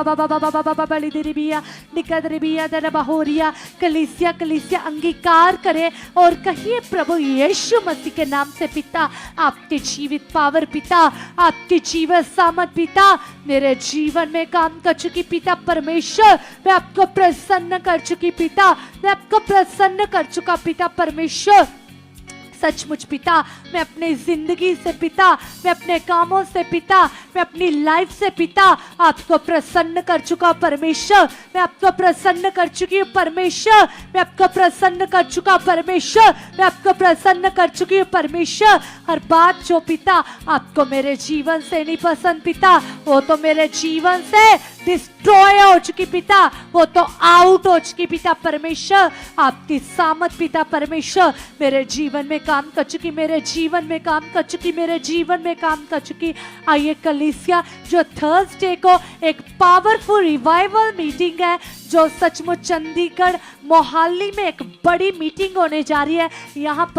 बाबा बाबा बाबा ली दिरिबिया निकद रिबिया दर बहोरिया। कलीसिया, कलीसिया अंगीकार करे और कहिए प्रभु यीशु मसीह के नाम से पिता, आपके जीवित पावर पिता, आपके जीवन सामर्थ पिता मेरे जीवन में काम कर चुकी पिता परमेश्वर। मैं आपको प्रसन्न कर चुकी पिता, मैं आपको प्रसन्न कर चुका पिता परमेश्वर। सचमुच पिता, मैं अपनी जिंदगी से पिता, मैं अपने कामों से पिता, मैं अपनी लाइफ से पिता आपको प्रसन्न कर चुका परमेश्वर, मैं आपको प्रसन्न कर चुकी हूँ परमेश्वर, मैं आपको प्रसन्न कर चुका परमेश्वर, मैं आपको प्रसन्न कर चुकी हूँ परमेश्वर। हर बात जो पिता आपको मेरे जीवन से नहीं पसंद पिता, वो तो मेरे जीवन से डिस्ट्रॉय हो चुकी पिता, वो तो आउट हो चुकी पिता परमेश्वर। आपकी सामत पिता परमेश्वर मेरे जीवन में काम कर चुकी, मेरे जीवन में काम कर चुकी, मेरे जीवन में काम कर चुकी। आइए कलीसिया, जो थर्सडे को एक पावरफुल रिवाइवल मीटिंग है, जो सचमुच चंडीगढ़ मोहाली में एक बड़ी मीटिंग होने जा रही है। यहाँ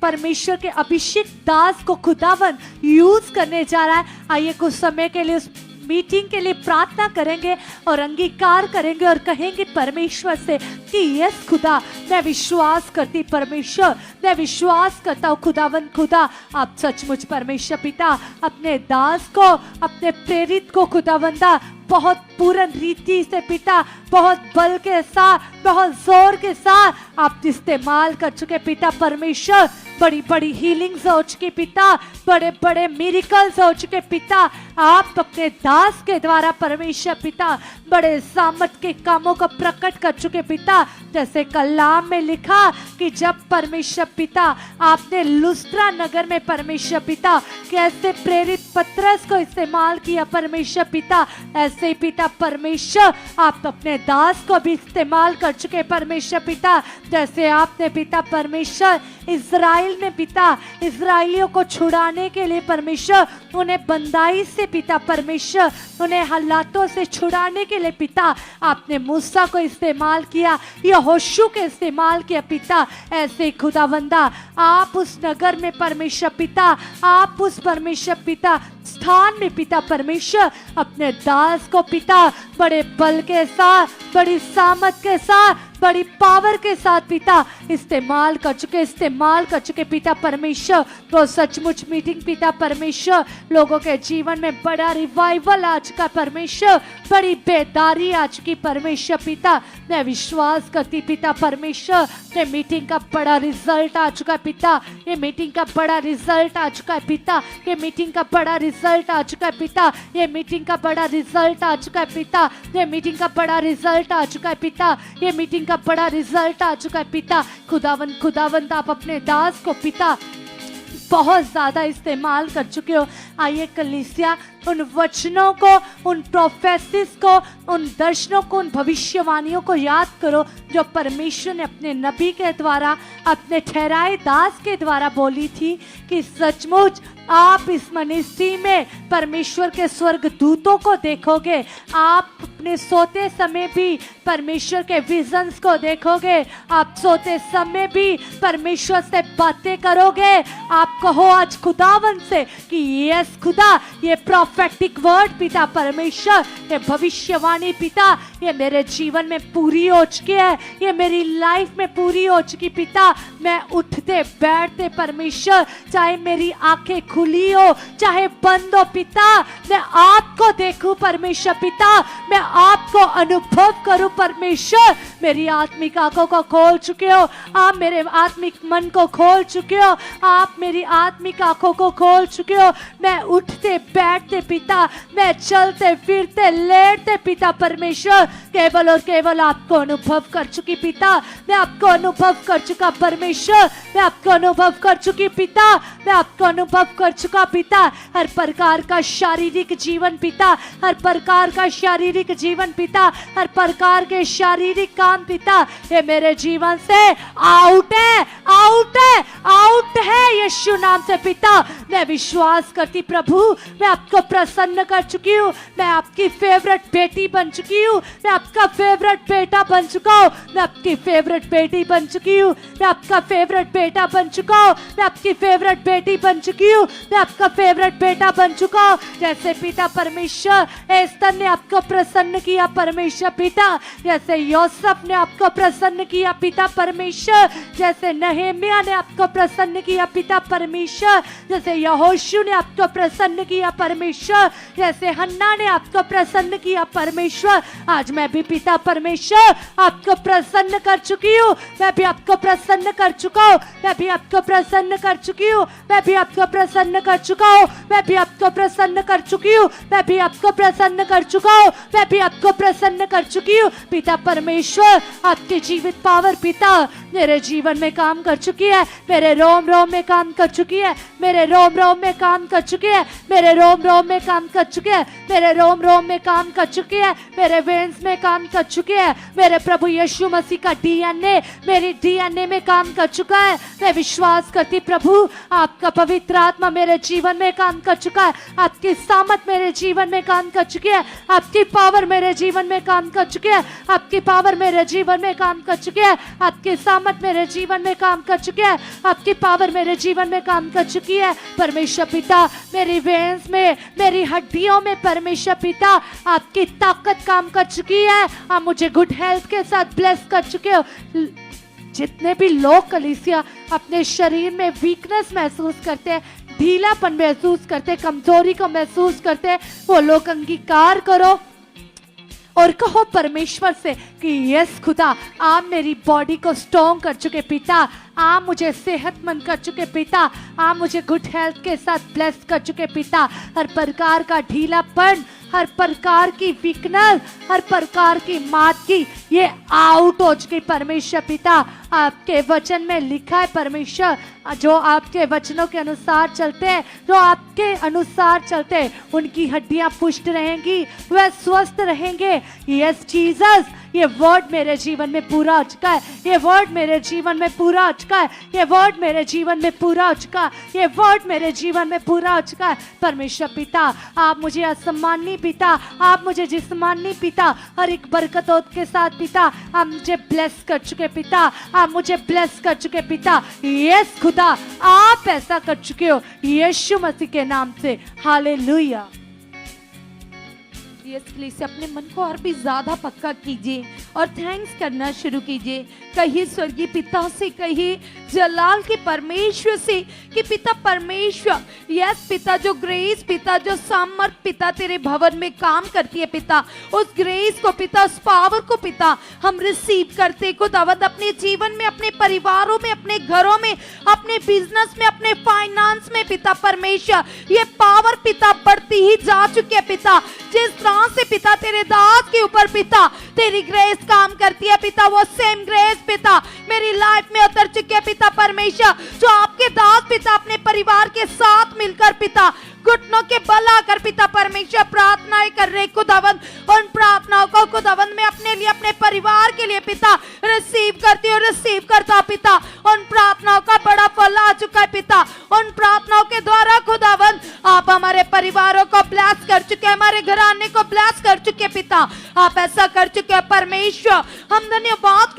परमेश्वर के अभिषेक दास को खुदावन यूज करने जा रहा है। आइए कुछ समय के लिए उस मीटिंग के लिए प्रार्थना करेंगे और अंगीकार करेंगे और कहेंगे परमेश्वर से कि यस खुदा, मैं विश्वास करती परमेश्वर, मैं विश्वास करता हूँ खुदावन खुदा, आप सचमुच परमेश्वर पिता अपने दास को, अपने प्रेरित को खुदावंदा बहुत पूर्ण रीति से पिता, बहुत बल के साथ, बहुत जोर के साथ आप इस्तेमाल कर चुके पिता परमेश्वर। बड़ी बड़ी हीलिंग्स हो चुकी पिता, बड़े बड़े मिरेकल्स हो चुके पिता। आप अपने दास के द्वारा परमेश्वर पिता बड़े सामर्थ के कामों को प्रकट कर चुके पिता। जैसे कलाम में लिखा कि जब परमेश्वर पिता आपने लुस्त्रा नगर में परमेश्वर पिता कैसे प्रेरित पतरस को इस्तेमाल किया परमेश्वर पिता, ऐसे ही पिता परमेश्वर आप अपने दास को भी इस्तेमाल कर चुके परमेश्वर पिता। जैसे आपने पिता परमेश्वर इज़राइल में पिता इज़राइलियों को छुड़ाने के लिए परमेश्वर, उन्हें बंदाई से पिता परमेश्वर, उन्हें हालातों से छुड़ाने के लिए पिता आपने मूसा को इस्तेमाल किया, यहोशू के इस्तेमाल किया पिता। ऐसे खुदावंदा आप उस नगर में परमेश्वर पिता, आप उस परमेश्वर पिता स्थान में पिता परमेश्वर अपने दास को पिता बड़े बल के साथ, बड़ी सामर्थ के साथ, बड़ी पावर के साथ पिता इस्तेमाल कर चुके पिता परमेश्वर। वो सचमुच मीटिंग पिता परमेश्वर लोगों के जीवन में बड़ा रिवाइवल आ चुका परमेश्वर, बड़ी बेदारी आ चुकी परमेश्वर पिता। मैं विश्वास करती पिता परमेश्वर, ये मीटिंग का बड़ा रिजल्ट आ चुका पिता, ये मीटिंग का बड़ा रिजल्ट आ चुका है पिता, ये मीटिंग का बड़ा रिजल्ट आ चुका है पिता, ये मीटिंग का बड़ा रिजल्ट आ चुका है पिता, ये मीटिंग का बड़ा रिजल्ट आ चुका है पिता, ये मीटिंग का बड़ा रिजल्ट आ चुका है पिता। खुदावंद आप अपने दास को पिता बहुत ज्यादा इस्तेमाल कर चुके हो। आइए कलीसिया, उन वचनों को, उन प्रोफेसिस को, उन दर्शनों को, उन भविष्यवाणियों को याद करो जो परमेश्वर ने अपने नबी के द्वारा, अपने ठहराए दास के द्वारा बोली थी कि सचमुच आप इस मिनिस्ट्री में परमेश्वर के स्वर्ग दूतों को देखोगे, आप अपने सोते समय भी परमेश्वर के विजन्स को देखोगे, आप सोते समय भी परमेश्वर से बातें करोगे। आप कहो आज खुदावन से कि यस खुदा, ये प्रोफेटिक वर्ड पिता परमेश्वर, ये भविष्यवाणी पिता, ये मेरे जीवन में पूरी हो चुकी है, ये मेरी लाइफ में पूरी हो चुकी पिता। मैं उठते बैठते परमेश्वर, चाहे मेरी आंखें खुली हो चाहे बंद हो पिता, मैं आपको देखूं परमेश्वर पिता, मैं आपको अनुभव करूं परमेश्वर। मेरी आत्मिक आंखों को खोल चुके हो आप, मेरे आत्मिक मन को खोल चुके हो आप, मेरी आत्मिक आंखों को खोल चुके हो। मैं उठते बैठते पिता, मैं चलते फिरते लेटते पिता परमेश्वर केवल और केवल आपको अनुभव कर चुकी पिता। मैं आपको अनुभव कर चुका परमेश्वर, मैं आपको अनुभव कर चुकी पिता, मैं आपको अनुभव कर चुका पिता। हर प्रकार का शारीरिक जीवन पिता, हर प्रकार का शारीरिक जीवन पिता, हर प्रकार के शारीरिक काम पिता, ये मेरे जीवन से आउट है, आउट है, आउट है यीशु नाम से पिता। मैं विश्वास करती प्रभु, मैं आपको प्रसन्न कर चुकी हूँ, मैं आपकी फेवरेट बेटी बन चुकी हूँ, मैं आपका फेवरेट बेटा बन चुका हूँ, मैं आपकी फेवरेट बेटी बन चुकी हूँ, मैं आपका फेवरेट बेटा बन चुका हूँ, मैं आपकी फेवरेट बेटी बन चुकी हूँ, मैं आपका फेवरेट बेटा बन चुका हूँ। जैसे पिता परमेश्वर एस्तर ने आपको प्रसन्न किया परमेश्वर पिता, जैसे यूसुफ ने आपको प्रसन्न किया पिता परमेश्वर, जैसे नहेमिया ने आपको प्रसन्न प्रसन्न किया पिता परमेश्वर, जैसे यहोशू ने आपको प्रसन्न किया परमेश्वर, जैसे हन्ना ने आपको प्रसन्न किया परमेश्वर, आज मैं भी पिता परमेश्वर आपको प्रसन्न कर चुकी हूँ। मैं भी आपको प्रसन्न कर चुका हूँ, मैं भी आपको प्रसन्न कर चुकी हूँ, मैं भी आपको प्रसन्न कर चुका हूँ, मैं भी आपको प्रसन्न कर चुकी हूँ, मैं भी आपको प्रसन्न कर चुका हूँ, मैं भी आपको प्रसन्न कर चुकी हूँ। पिता परमेश्वर आपकी जीवित पावर पिता मेरे जीवन में काम कर चुकी है, मेरे रोम रोम में काम कर चुकी है, मेरे रोम रोम में काम कर चुकी है, मेरे रोम रोम में काम कर चुकी है, मेरे रोम रोम में काम कर चुकी है, मेरे वेन्स में काम कर चुकी है। मेरे प्रभु यीशु मसीह का डीएनए मेरी डीएनए में काम कर चुका है। मैं विश्वास करती प्रभु आपका पवित्र आत्मा मेरे जीवन में काम कर चुका है, आपकी सामत मेरे जीवन में काम कर चुकी है, आपकी पावर मेरे जीवन में काम कर चुकी है, आपकी पावर मेरे जीवन में काम कर चुकी है, आपकी सामत मेरे जीवन में काम कर चुकी है, आपकी पावर मेरे जीवन में काम कर चुकी है। परमेश्वर पिता मेरी वेन्स में, मेरी हड्डियों में परमेश्वर पिता आपकी ताकत काम कर चुकी है। आप मुझे गुड हेल्थ के साथ ब्लेस कर चुके हो। जितने भी लोग कलीसिया अपने शरीर में वीकनेस महसूस करते हैं, ढीलापन महसूस करते हैं, कमजोरी को महसूस करते हैं, वो लोग अंगीकार करो और कहो परमेश्वर से कि यस खुदा आप मेरी बॉडी को स्ट्रॉन्ग कर चुके पिता, आप मुझे सेहतमंद कर चुके पिता, आप मुझे गुड हेल्थ के साथ ब्लेस कर चुके पिता। हर प्रकार का ढीलापन, हर प्रकार की वीकनेस, हर प्रकार की मादगी ये आउट हो चुकी परमेश्वर पिता। आपके वचन में लिखा है परमेश्वर, जो आपके वचनों के अनुसार चलते हैं, जो आपके अनुसार चलते हैं, उनकी हड्डियां पुष्ट रहेंगी, वह स्वस्थ रहेंगे। यस जीसस, ये वर्ड मेरे जीवन में पूरा हो चुका है, ये वर्ड मेरे जीवन में पूरा हो चुका है, ये वर्ड मेरे जीवन में पूरा हो चुका है, ये वर्ड मेरे जीवन में पूरा हो चुका है। परमेश्वर पिता आप मुझे असम्मानी पिता, आप मुझे जिस्मानी पिता, हर एक बरकतों के साथ पिता आप मुझे ब्लेस कर चुके पिता, आप मुझे ब्लेस कर चुके पिता। यस खुदा आप ऐसा कर चुके हो यीशु मसीह के नाम से, हालेलुया। यस प्लीज अपने मन को और भी ज्यादा पक्का कीजिए और थैंक्स करना शुरू कीजिए। कहिए स्वर्गीय पिता से, कहिए जलाल के परमेश्वर से कि पिता परमेश्वर, यस पिता जो ग्रेस पिता, जो सामर्थ पिता तेरे भवन में काम करती है पिता, उस ग्रेस को पिता, उस पावर को पिता हम रिसीव करते खुदावंद अपने जीवन में, अपने परिवारों में, अपने घरों में, अपने बिजनेस में, अपने फाइनेंस में पिता परमेश्वर। ये पावर पिता बढ़ती ही जा चुकी है पिता। जिस तरह से पिता तेरे दास के ऊपर पिता तेरी ग्रेस काम करती है पिता, वो सेम ग्रेस पिता मेरी लाइफ में उतर चुकी है पिता परमेश्वर। जो आपके दास पिता अपने परिवार के साथ मिलकर पिता घुटनों के बल आकर पिता परमेश्वर प्रार्थनाएं कर रहे खुदावंद, उन प्रार्थनाओं को खुदावंद में अपने लिए, अपने परिवार के लिए पिता रिसीव करती और रिसीव करता पिता। उन प्रार्थनाओं का बड़ा फल आ चुका है पिता। उन प्रार्थनाओं के द्वारा खुदावंद आप हमारे परिवारों को ब्लेस कर चुके, हमारे घराने को ब्लेस कर चुके पिता। आप ऐसा कर चुके परमेश्वर, हम धन्यवाद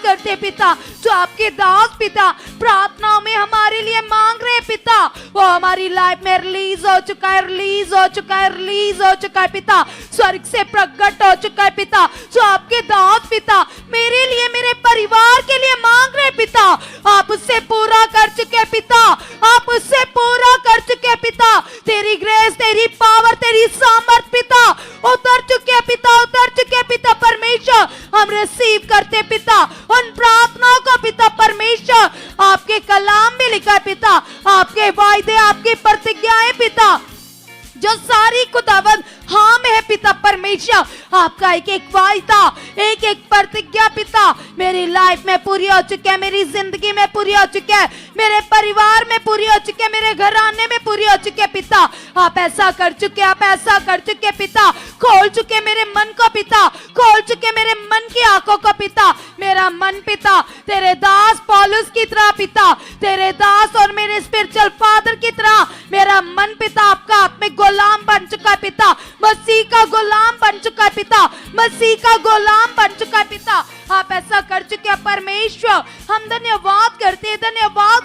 करते पिता। जो आपके दास पिता प्रार्थनाओं में हमारे लिए मांग रहे पिता, वो हमारी लाइफ में रिलीज हो चुका है, रिलीज हो चुका है, रिलीज हो चुका है पिता। स्वर्ग से प्रकट हो चुका है पिता। जो आपके दास पिता मेरे लिए, मेरे परिवार के लिए मांग रहे पिता, आप उससे पूरा कर चुके पिता, आप उससे पूरा कर चुके पिता। तेरी ग्रेस, तेरी पावर, तेरी सामर्थ पिता उतर चुके पिता, उतर चुके पिता परमेश्वर। हम रिसीव करते पिता उन प्रार्थनाओं को पिता परमेश्वर। आपके कलाम में लिखा है पिता, आपके वायदे, आपकी प्रतिज्ञाएं पिता जो सारी खुदावंद हाँ में है पिता परमेश्वर। आपका एक एक वायदा, एक एक प्रतिज्ञा पिता मेरी लाइफ में पूरी हो चुकी है, मेरी जिंदगी में पूरी हो चुकी है, मेरे परिवार में पूरी हो चुकी है, मेरे घराने में पूरी हो चुकी है पिता। आप ऐसा कर चुके, आप ऐसा कर चुके पिता। खोल चुके मेरे मन को पिता, खोल चुके मेरे मन की आंखों को पिता। मेरा मन पिता तेरे दास पौलुस की तरह पिता, तेरे दास और मेरे स्पिरिचुअल फादर की तरह मेरा मन पिता आपका आत्मिक गुलाम बन चुका है पिता, मसीह का गुलाम बन चुका है पिता, मसीह का गुलाम बन चुका है पिता। आप ऐसा कर चुके हैं परमेश्वर। हम धन्यवाद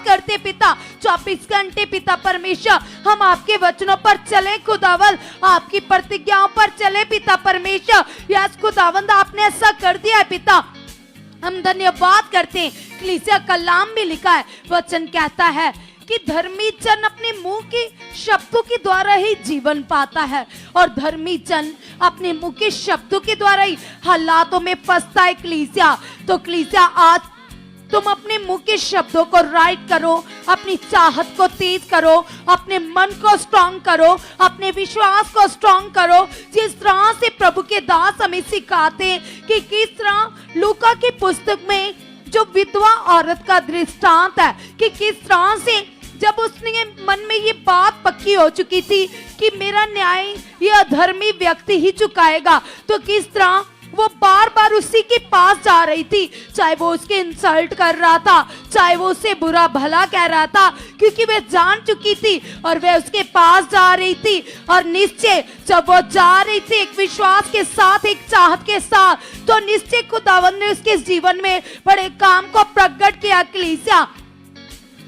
करते पिता। 24 घंटे पिता परमेश्वर हम आपके वचनों पर चले खुदावंद, आपकी प्रतिज्ञाओं पर चले पिता परमेश्वर। यस खुदावंद आपने ऐसा कर दिया है पिता। हम धन्यवाद करते हैं कलीसिया कलाम में लिखा है, वचन कहता है कि धर्मी जन अपने मुंह के शब्दों के द्वारा ही जीवन पाता है और धर्मी जन अपने मुंह के शब्दों के द्वारा ही हालातों में फंसता है। कलीसिया तो कलीसिया आज तुम अपने मुंह के शब्दों को राइट करो, अपनी चाहत को तेज करो, अपने मन को स्ट्रॉन्ग करो, अपने विश्वास को स्ट्रॉन्ग करो। जिस तरह से प्रभु के दास हमें सिखाते हैं कि किस तरह लूका की पुस्तक में जो विधवा औरत का दृष्टांत है कि किस तरह से जब उसने मन में ये बात पक्की हो चुकी थी कि मेरा न्याय ये अधर्मी व्यक्ति ही चुकाएगा, तो किस तरह वो बार बार उसी के पास जा रही थी, चाहे वो उसके इंसल्ट कर रहा था, चाहे वो उसे बुरा भला कह रहा था, क्योंकि वह जान चुकी थी और वह उसके पास जा रही थी। और निश्चय जब वो जा रही थी एक विश्वास के साथ, एक चाहत के साथ, तो निश्चय खुदावंद ने उसके जीवन में बड़े काम को प्रकट किया। कलीसिया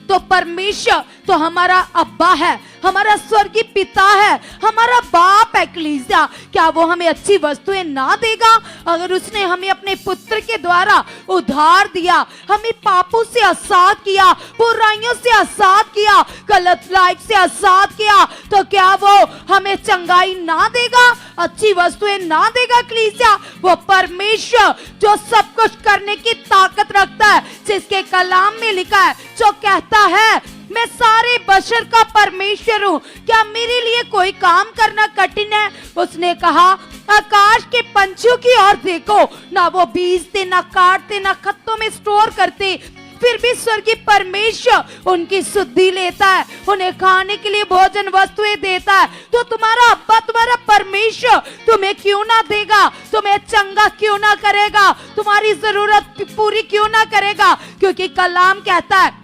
तो परमेश्वर तो हमारा अब्बा है, हमारा स्वर्गीय पिता है, हमारा बाप है। कलीसिया क्या वो हमें अच्छी वस्तुएं ना देगा? अगर उसने हमें अपने पुत्र के द्वारा उद्धार दिया, हमें पापों से आजाद किया, बुराइयों से आजाद किया, गलत लाइफ से आजाद किया, तो क्या वो हमें चंगाई ना देगा, अच्छी वस्तुएं ना देगा? कलीसिया वो परमेश्वर जो सब कुछ करने की ताकत रखता है, जिसके कलाम में लिखा है, जो कहता है मैं सारे बशर का परमेश्वर हूँ, क्या मेरे लिए कोई काम करना कठिन है? उसने कहा आकाश के पंछियों की ओर देखो, ना वो बीजते, ना काटते, ना खत्तों में स्टोर करते, फिर भी स्वर्गीय परमेश्वर उनकी सुधि लेता है, उन्हें खाने के लिए भोजन वस्तुएं देता है। तो तुम्हारा अब्बा, तुम्हारा परमेश्वर तुम्हें क्यों ना देगा? तुम्हें चंगा क्यों ना करेगा? तुम्हारी जरूरत पूरी क्यों ना करेगा? क्योंकि कलाम कहता है,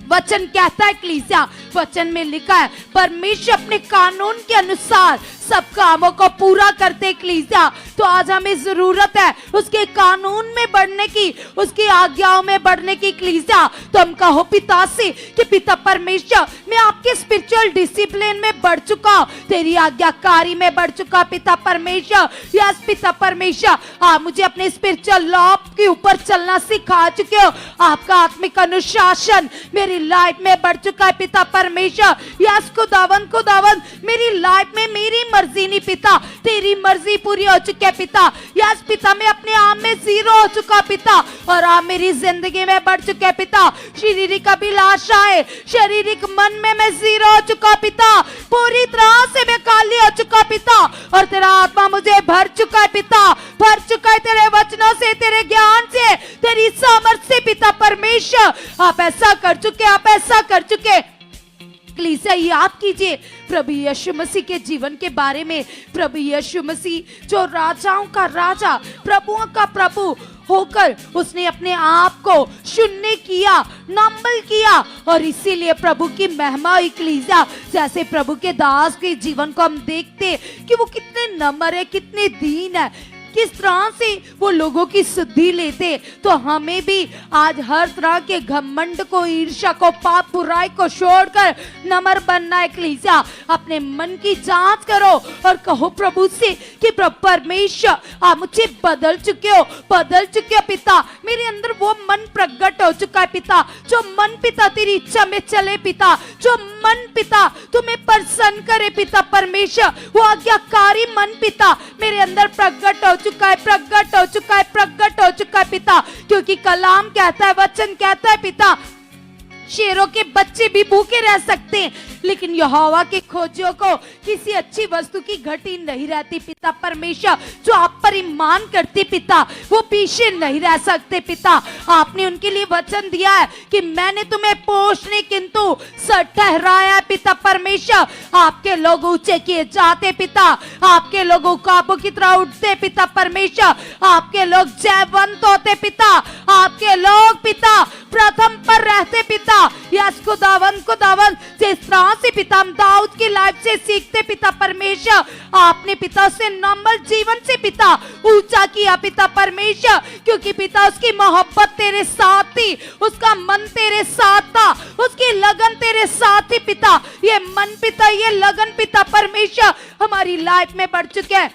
वचन कहता है, कलीसिया वचन में लिखा है, परमेश्वर अपने कानून के अनुसार सब कामों को पूरा करते। कलीसिया तो आज हमें जरूरत है उसके कानून में बढ़ने की, उसकी आज्ञाओं में बढ़ने की। कलीसिया तो हम कहो पिता से कि पिता परमेश्वर, मैं आपके स्पिरिचुअल डिसिप्लिन में बढ़ चुका हूं, तेरी आज्ञाकारी में बढ़ चुका। पिता परमेश्वर, यस पिता परमेश्वर, आप मुझे अपने स्पिरिचुअल लॉ के ऊपर चलना सिखा चुके हो, आपका आत्मिक अनुशासन मेरी लाइफ में बढ़ चुका है। पिता परमेश्वर, यस खुदावंद, खुदावंद मेरी लाइफ में मेरी मर्जी नहीं पिता, तेरी मर्जी पूरी हो चुकी है पिता। यस पिता, मैं अपने आप में जीरो हो चुका पिता, और आप मेरी जिंदगी में बढ़ चुके हैं पिता। शारीरिक अभिलाषाएं, शारीरिक मन में मैं जीरो हो चुका पिता, पूरी तरह से मैं खाली हो चुका पिता, और तेरा आत्मा मुझे भर चुका है पिता, भर चुका है तेरे वचनों से, तेरे ज्ञान से, तेरी सामर्थ्य से। पिता परमेश्वर आप ऐसा कर चुके, आप ऐसा कर चुके। कलीसिया याद कीजिए प्रभु यीशु मसीह के जीवन के बारे में। प्रभु यीशु मसीह जो राजाओं का राजा, प्रभुओं का प्रभु होकर उसने अपने आप को शून्य किया, नम्बल किया, और इसीलिए प्रभु की महिमा हुई। कलीसिया जैसे प्रभु के दास के जीवन को हम देखते कि वो कितने नम्र है, कितने दीन है, किस तरह से वो लोगों की सुधि लेते, तो हमें भी आज हर तरह के घमंड को, ईर्ष्या को, पाप बुराई को छोड़कर नम्र बनना है। कलीसिया अपने मन की जांच करो और कहो प्रभु से कि प्रभु परमेश्वर आप मुझे बदल चुके हो, बदल चुके हो पिता, मेरे अंदर वो मन प्रकट हो चुका है पिता, जो मन पिता तेरी इच्छा में चले पिता, जो मन पिता तुम्हें प्रसन्न करे पिता परमेश्वर, वो आज्ञाकारी मन पिता मेरे अंदर प्रकट हो चुका है, प्रकट हो चुका है, प्रकट हो चुका है पिता। क्योंकि कलाम कहता है, वचन कहता है पिता, शेरों के बच्चे भी भूखे रह सकते हैं, लेकिन यहोवा के खोजियों को किसी अच्छी वस्तु की घटी नहीं रहती पिता परमेश्वर। जो आप पर ईमान करते पिता, वो पीछे नहीं रह सकते पिता। आपने उनके लिए वचन दिया है कि मैंने तुम्हें पोषने किंतु सर ठहराया है पिता परमेश्वर। आपके लोग ऊंचे किए जाते पिता, आपके लोग उकाबों की तरह उठते पिता परमेश्वर, आपके लोग जयवंत होते पिता, आपके लोग पिता प्रथम पर रहते पिता। यस खुदावंद, खुदावंद जिस तरह से पिता हम दाऊद की लाइफ से सीखते पिता परमेश्वर, आपने पिता से नम्र जीवन से पिता ऊंचा किया पिता परमेश्वर, क्योंकि पिता उसकी मोहब्बत तेरे साथ थी, उसका मन तेरे साथ था, उसकी लगन तेरे साथ थी पिता। ये मन पिता, ये लगन पिता परमेश्वर हमारी लाइफ में बढ़ चुके हैं।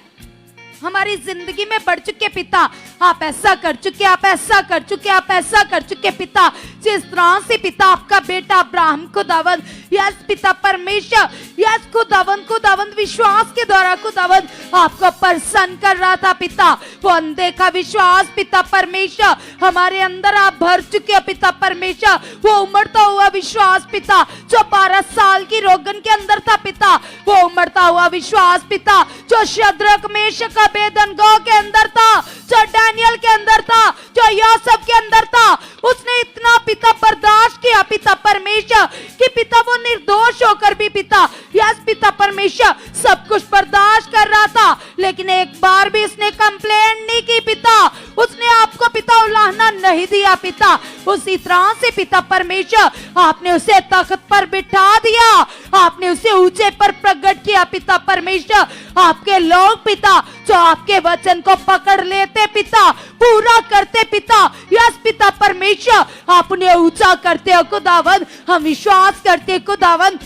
हमारी जिंदगी में बढ़ चुके पिता, आप ऐसा कर चुके, आप ऐसा कर चुके, आप ऐसा कर चुके पिता। जिस तरह से पिता आपका बेटा अब्राहम खुदावंद, यस पिता परमेश्वर, यस खुदावंद विश्वास के द्वारा खुदावंद आपको प्रसन्न कर रहा था पिता। वो अनदेखा विश्वास पिता परमेश्वर हमारे अंदर आप भर चुके हो पिता परमेश्वर। वो उमड़ता हुआ विश्वास पिता जो 12 साल की रोगन के अंदर था पिता, वो उमड़ता हुआ विश्वास पिता जो शद्रक मेशक अबेदनगो के अंदर था, जो डैनियल के अंदर था, जो यूसुफ के अंदर था। उसने इतना पिता बर्दाश्त किया पिता परमेश्वर कि पिता वो निर्दोष होकर भी पिता, यस पिता परमेश्वर सब कुछ बर्दाश्त कर रहा था, लेकिन एक बार भी उसने कंप्लेंट नहीं की पिता। उसने आपको पिता उलाहना नहीं दिया पिता। उसी तरह से पिता परमेश्वर आपने उसे तख्त पर बिठा दिया, आपने उसे ऊंचे पर प्रकट किया पिता परमेश्वर। आपके लोग पिता जो आपके वचन को पकड़ लेते पिता, पूरा करते पिता, यस पिता परमेश्वर आप उन्हें ऊंचा करते हो खुदावंद। हम विश्वास करते खुदावंद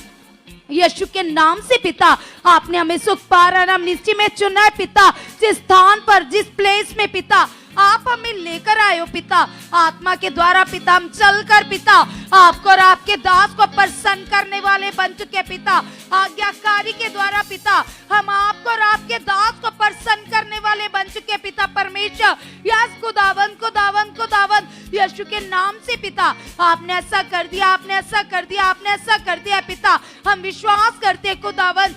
यीशु के नाम से पिता आपने हमें सुख पारानाम निश्चय में चुना है पिता। जिस स्थान पर, जिस प्लेस में पिता आप हमें लेकर आए हो पिता, आत्मा के द्वारा पिता हम चलकर पिता आपको और आपके दास को प्रसन्न करने वाले बन चुके पिता। आज्ञाकारी के द्वारा पिता हम आपको और आपके दास को प्रसन्न करने वाले बन चुके पिता परमेश्वर। यस खुदावंद यीशु के नाम से पिता आपने ऐसा कर दिया, आपने ऐसा कर दिया, आपने ऐसा कर दिया पिता। हम विश्वास करते खुदावंद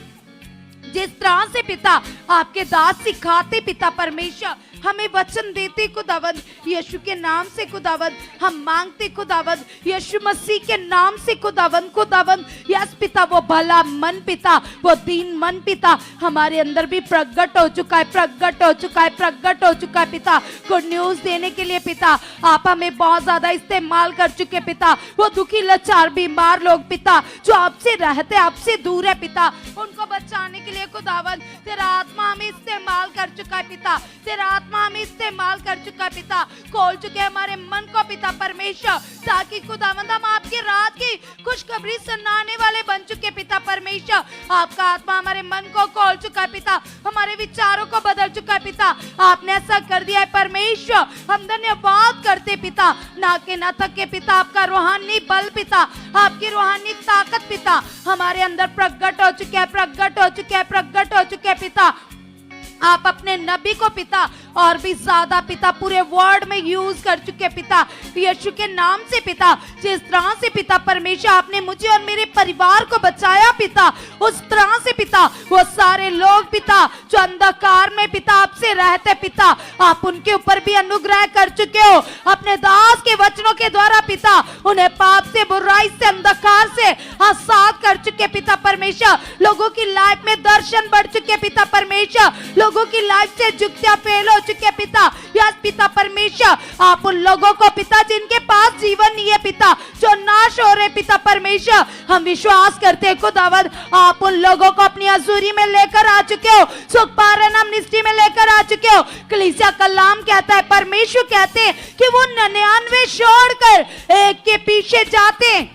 जिस तरह से पिता आपके दास सिखाते पिता परमेश्वर, हमें वचन देते खुदावंद यीशु के नाम से खुदावंद, हम मांगते खुदावंद यीशु मसीह के नाम से खुदावंद यस पिता वो भला मन पिता, वो दीन मन पिता हमारे अंदर भी प्रकट हो चुका है, प्रकट हो चुका है पिता। गुड न्यूज देने के लिए पिता आप हमें बहुत ज्यादा इस्तेमाल कर चुके पिता। वो दुखी लाचार बीमार लोग पिता जो आपसे रहते, आपसे दूर है पिता, उनको बचाने के लिए खुदावंद तेरा आत्मा हमें इस्तेमाल कर चुका है पिता, तेरा आत्मा हमें इस्तेमाल कर चुका है पिता। खोल चुके हमारे मन को पिता परमेश्वर, ताकि खुदावंद हम आपके राज की खुशखबरी सुनाने वाले बन चुके पिता परमेश्वर। आपका आत्मा हमारे मन को खोल चुका है पिता, हमारे विचारों को बदल चुका है पिता। आपने ऐसा कर दिया है परमेश्वर, हम धन्यवाद करते पिता। ना के ना थके पिता, आपका रूहानी बल पिता, आपकी रूहानी ताकत पिता हमारे अंदर प्रकट हो चुके हैं, प्रकट हो चुके हैं पिता। आप अपने नबी को पिता और भी ज्यादा पिता पूरे वर्ड में यूज कर चुके पिता यीशु के नाम से पिता। जिस तरह से पिता परमेश्वर आपने मुझे और मेरे परिवार को बचाया पिता, उस तरह से पिता वो सारे लोग पिता जो अंधकार में पिता आपसे रहते पिता, आप उनके ऊपर भी अनुग्रह कर चुके हो अपने दास के वचनों के द्वारा पिता। उन्हें पाप से, बुराई से, अंधकार से आजाद कर चुके पिता परमेश्वर। लोगों की लाइफ में दर्शन बढ़ चुके पिता परमेश्वर, लोगों की लाइफ से जुक्तियां फेल हो चुके पिता। यस पिता परमेश्वर आप उन लोगों को पिता जिनके पास जीवन नहीं है पिता, जो नाश हो रहे पिता परमेश्वर, हम विश्वास करते हैं खुदावंद आप उन लोगों को अपनी हजूरी में लेकर आ चुके हो, सुख पारानाम निश्चय में लेकर आ चुके हो। कलीसिया कलाम कहता है, परमेश्वर कहते हैं कि वो 99 छोड़कर एक के पीछे जाते,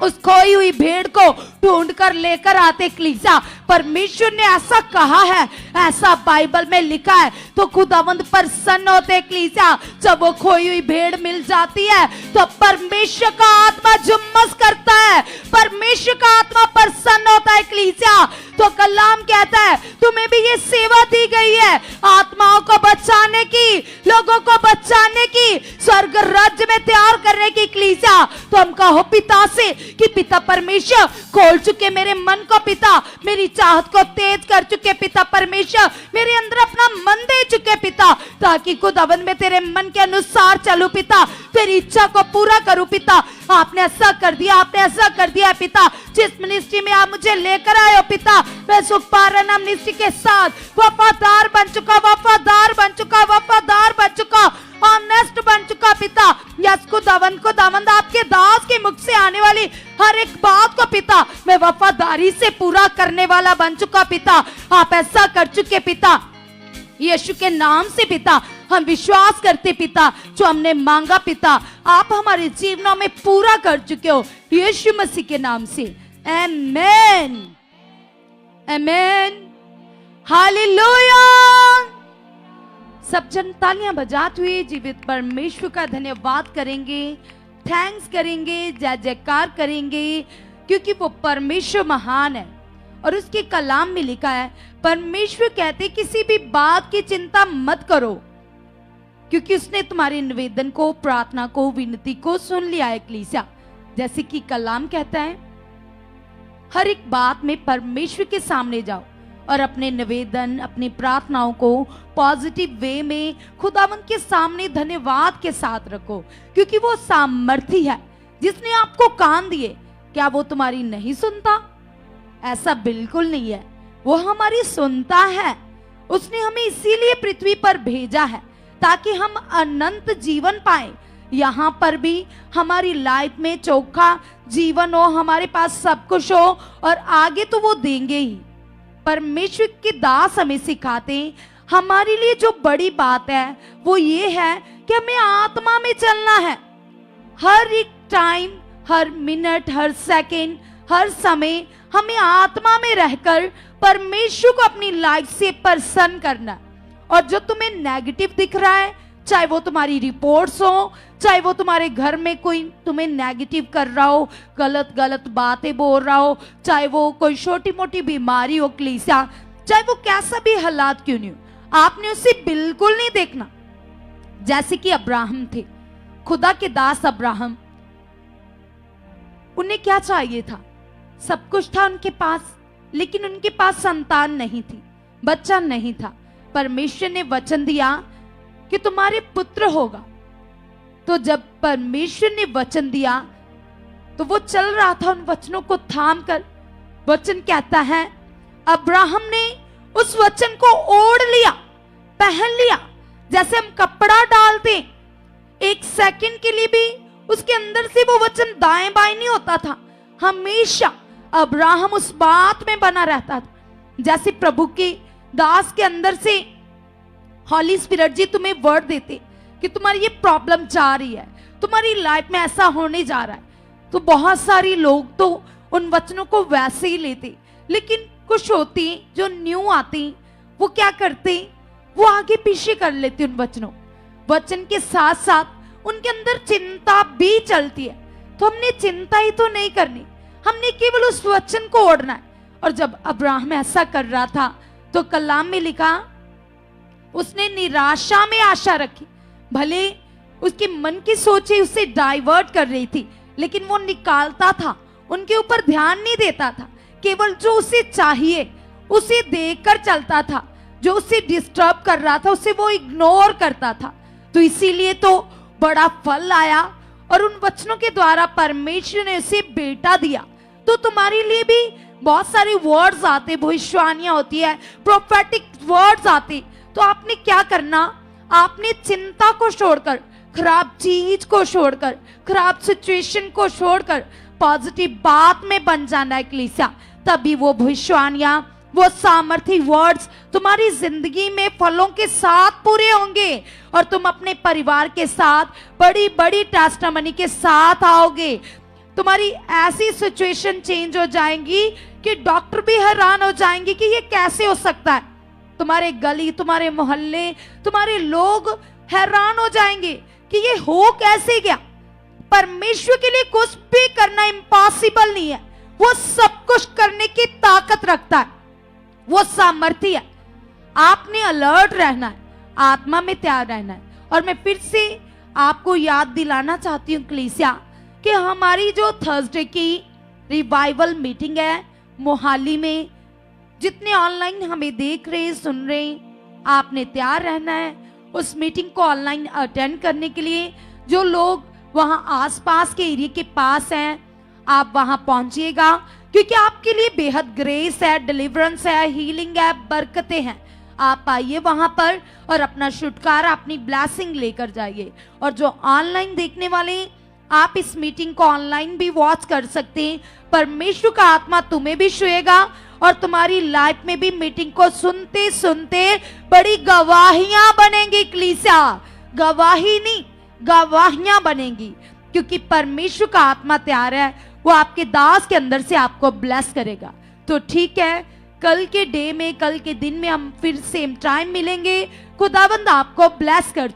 उस खोई हुई भेड़ को ढूंढ कर लेकर आते। कलीसिया परमेश्वर ने ऐसा कहा है, ऐसा बाइबल में लिखा है, तो खुदावंद प्रसन्न होते। कलीसिया जब वो खोई हुई भेड़ मिल जाती है तो परमेश्वर का आत्मा जुम्मस करता है, परमेश्वर का आत्मा प्रसन्न होता है। कलीसिया तो कलाम कहता है तुम्हें भी ये सेवा दी गई है, आत्माओं को बचाने की, लोगों को बचाने की, स्वर्ग राज्य में तैयार करने की। कलीसिया तो हम कहो पिता से कि पिता परमेश्वर खोल चुके मेरे मन को पिता, मेरी चाहत को तेज कर चुके पिता परमेश्वर, मेरे अंदर अपना मन दे चुके पिता, ताकि खुदावंद में तेरे मन के अनुसार चलूं पिता, तेरी इच्छा को पूरा करूं पिता। आपने ऐसा कर दिया, आपने ऐसा कर दिया पिता। जिस मिनिस्ट्री में आप मुझे लेकर आए हो पिता, मैं सुख पारानाम मिनिस्ट्री के साथ वफादार बन चुका, वफादार बन चुका, वफादार बन चुका, ऑनेस्ट बन चुका पिता। यस खुदावंद आपके दास के मुख से आने वाली हर एक बात को पिता मैं वफादारी से पूरा करने वाला बन चुका पिता। आप ऐसा कर चुके पिता यीशु के नाम से पिता। हम विश्वास करते पिता जो हमने मांगा पिता आप हमारे जीवनों में पूरा कर चुके हो, यीशु मसीह के नाम से। आमेन, आमेन, हालेलुया, सब जन तालियां बजाते हुए जीवित परमेश्वर का धन्यवाद करेंगे, थैंक्स करेंगे, जय जयकार करेंगे, क्योंकि वो परमेश्वर महान है। और उसके कलाम में लिखा है, परमेश्वर कहते किसी भी बात की चिंता मत करो, क्योंकि उसने तुम्हारे निवेदन को, प्रार्थना को, विनती को सुन लिया है। कलीसिया, जैसे कि कलाम कहता है, हर एक बात में परमेश्वर के सामने जाओ और अपने निवेदन, अपनी प्रार्थनाओं को पॉजिटिव वे में खुदावंद के सामने धन्यवाद के साथ रखो, क्योंकि वो सामर्थी है। जिसने आपको कान दिए, क्या वो तुम्हारी नहीं सुनता? ऐसा बिल्कुल नहीं है, वो हमारी सुनता है। उसने हमें इसीलिए पृथ्वी पर भेजा है ताकि हम अनंत जीवन पाए। यहाँ पर भी हमारी लाइफ में चोखा जीवन हो, हमारे पास सब कुछ हो, और आगे तो वो देंगे ही। परमेश्वर के दास हमें सिखाते हैं, हमारे लिए जो बड़ी बात है वो ये है कि हमें आत्मा में चलना है। हर एक टाइम, हर मिनट, हर सेकंड, हर समय हमें आत्मा में रहकर परमेश्वर को अपनी लाइफ से प्रसन्न करना। और जो तुम्हें नेगेटिव दिख रहा है, चाहे वो तुम्हारी रिपोर्ट्स हो, चाहे वो तुम्हारे घर में कोई तुम्हें नेगेटिव कर रहा हो, गलत गलत बातें बोल रहा हो, चाहे वो कोई छोटी मोटी बीमारी हो कलीसिया, चाहे वो कैसा भी हालात क्यों नहीं हो, आपने उसे बिल्कुल नहीं देखना। जैसे कि अब्राहम थे, खुदा के दास अब्राहम, उन्हें क्या चाहिए था? सब कुछ था उनके पास, लेकिन उनके पास संतान नहीं थी, बच्चा नहीं था। परमेश्वर ने वचन दिया कि तुम्हारे पुत्र होगा। तो जब परमेश्वर ने वचन दिया तो वो चल रहा था उन वचनों को थाम कर। वचन कहता है, अब्राहम ने उस वचन को ओढ़ लिया, पहन लिया। जैसे हम कपड़ा डालते, एक सेकंड के लिए भी उसके अंदर से वो वचन दाएं बाएं नहीं होता था। हमेशा अब्राहम उस बात में बना रहता था। जैसे प्रभु के दास के अंदर से हॉली स्पिरिट जी तुम्हें वर्ड देते कि तुम्हारी ये प्रॉब्लम जा रही है, तुम्हारी लाइफ में ऐसा होने जा रहा है, तो बहुत सारे लोग तो उन वचनों को वैसे ही लेते, लेकिन कुछ होती जो न्यू आती, वो क्या करते, वो आगे पीछे कर लेते उन वचनों। वचन के साथ साथ उनके अंदर चिंता भी चलती है। तो हमने चिंता ही तो नहीं करनी, हमने केवल उस वचन को ओढ़ना है। और जब अब्राहम ऐसा कर रहा था तो कलाम में लिखा, उसने निराशा में आशा रखी। भले उसके मन की सोचें उसे डाइवर्ट कर रही थी, लेकिन वो निकालता था, उनके ऊपर ध्यान नहीं देता था। केवल जो उसे चाहिए उसे देखकर चलता था, जो उसे डिस्टर्ब कर रहा था उसे वो इग्नोर करता था। तो इसीलिए तो बड़ा फल आया, और उन वचनों के द्वारा परमेश्वर ने उसे बेटा दिया। तो तुम्हारे लिए भी बहुत सारे वर्ड्स आते, भविष्यवाणियां होती है, प्रोफेटिक वर्ड्स आते। तो आपने क्या करना, आपने चिंता को छोड़कर, खराब चीज को छोड़कर, खराब सिचुएशन को छोड़कर पॉजिटिव बात में बन जाना है कलीसिया। तभी वो भविष्यवाणियां, वो सामर्थी वर्ड्स तुम्हारी जिंदगी में फलों के साथ पूरे होंगे, और तुम अपने परिवार के साथ बड़ी बड़ी टेस्टिमनी के साथ आओगे। तुम्हारी ऐसी सिचुएशन चेंज हो जाएंगी कि डॉक्टर भी हैरान हो जाएंगे कि ये कैसे हो सकता है। तुम्हारे गली, तुम्हारे मोहल्ले, तुम्हारे लोग हैरान हो जाएंगे कि ये हो कैसे गया। परमेश्वर के लिए कुछ भी करना इम्पॉसिबल नहीं है, वो सब कुछ करने की ताकत रखता है, वो सामर्थ्य है। आपने अलर्ट रहना है, आत्मा में तैयार रहना है। और मैं फिर से आपको याद दिलाना चाहती हूँ कलीसिया कि हमारी जो थर्सडे की रिवाइवल मीटिंग है मोहाली में, जितने ऑनलाइन हमें देख रहे, सुन रहे, आपने तैयार रहना है उस मीटिंग को ऑनलाइन अटेंड करने के लिए। जो लोग वहां आसपास के एरिया के पास हैं, आप वहां पहुंचिएगा, क्योंकि आपके लिए बेहद ग्रेस है, डिलीवरेंस है, हीलिंग है, बरकतें हैं। आप आइए वहां पर और अपना छुटकारा, अपनी ब्लेसिंग लेकर जाइए। और जो ऑनलाइन देखने वाले, आप इस मीटिंग को ऑनलाइन भी वॉच कर सकते हैं। परमेश्वर का आत्मा तुम्हें भी छुएगा और तुम्हारी लाइफ में भी मीटिंग को सुनते सुनते बड़ी गवाहियां बनेंगी कलीसिया। गवाही नहीं, गवाहियां बनेंगी, क्योंकि परमेश्वर का आत्मा तैयार है, वो आपके दास के अंदर से आपको ब्लेस करेगा। तो ठीक है, कल के डे में, कल के दिन में हम फिर सेम टाइम मिलेंगे, खुदावंद आपको ब्लेस कर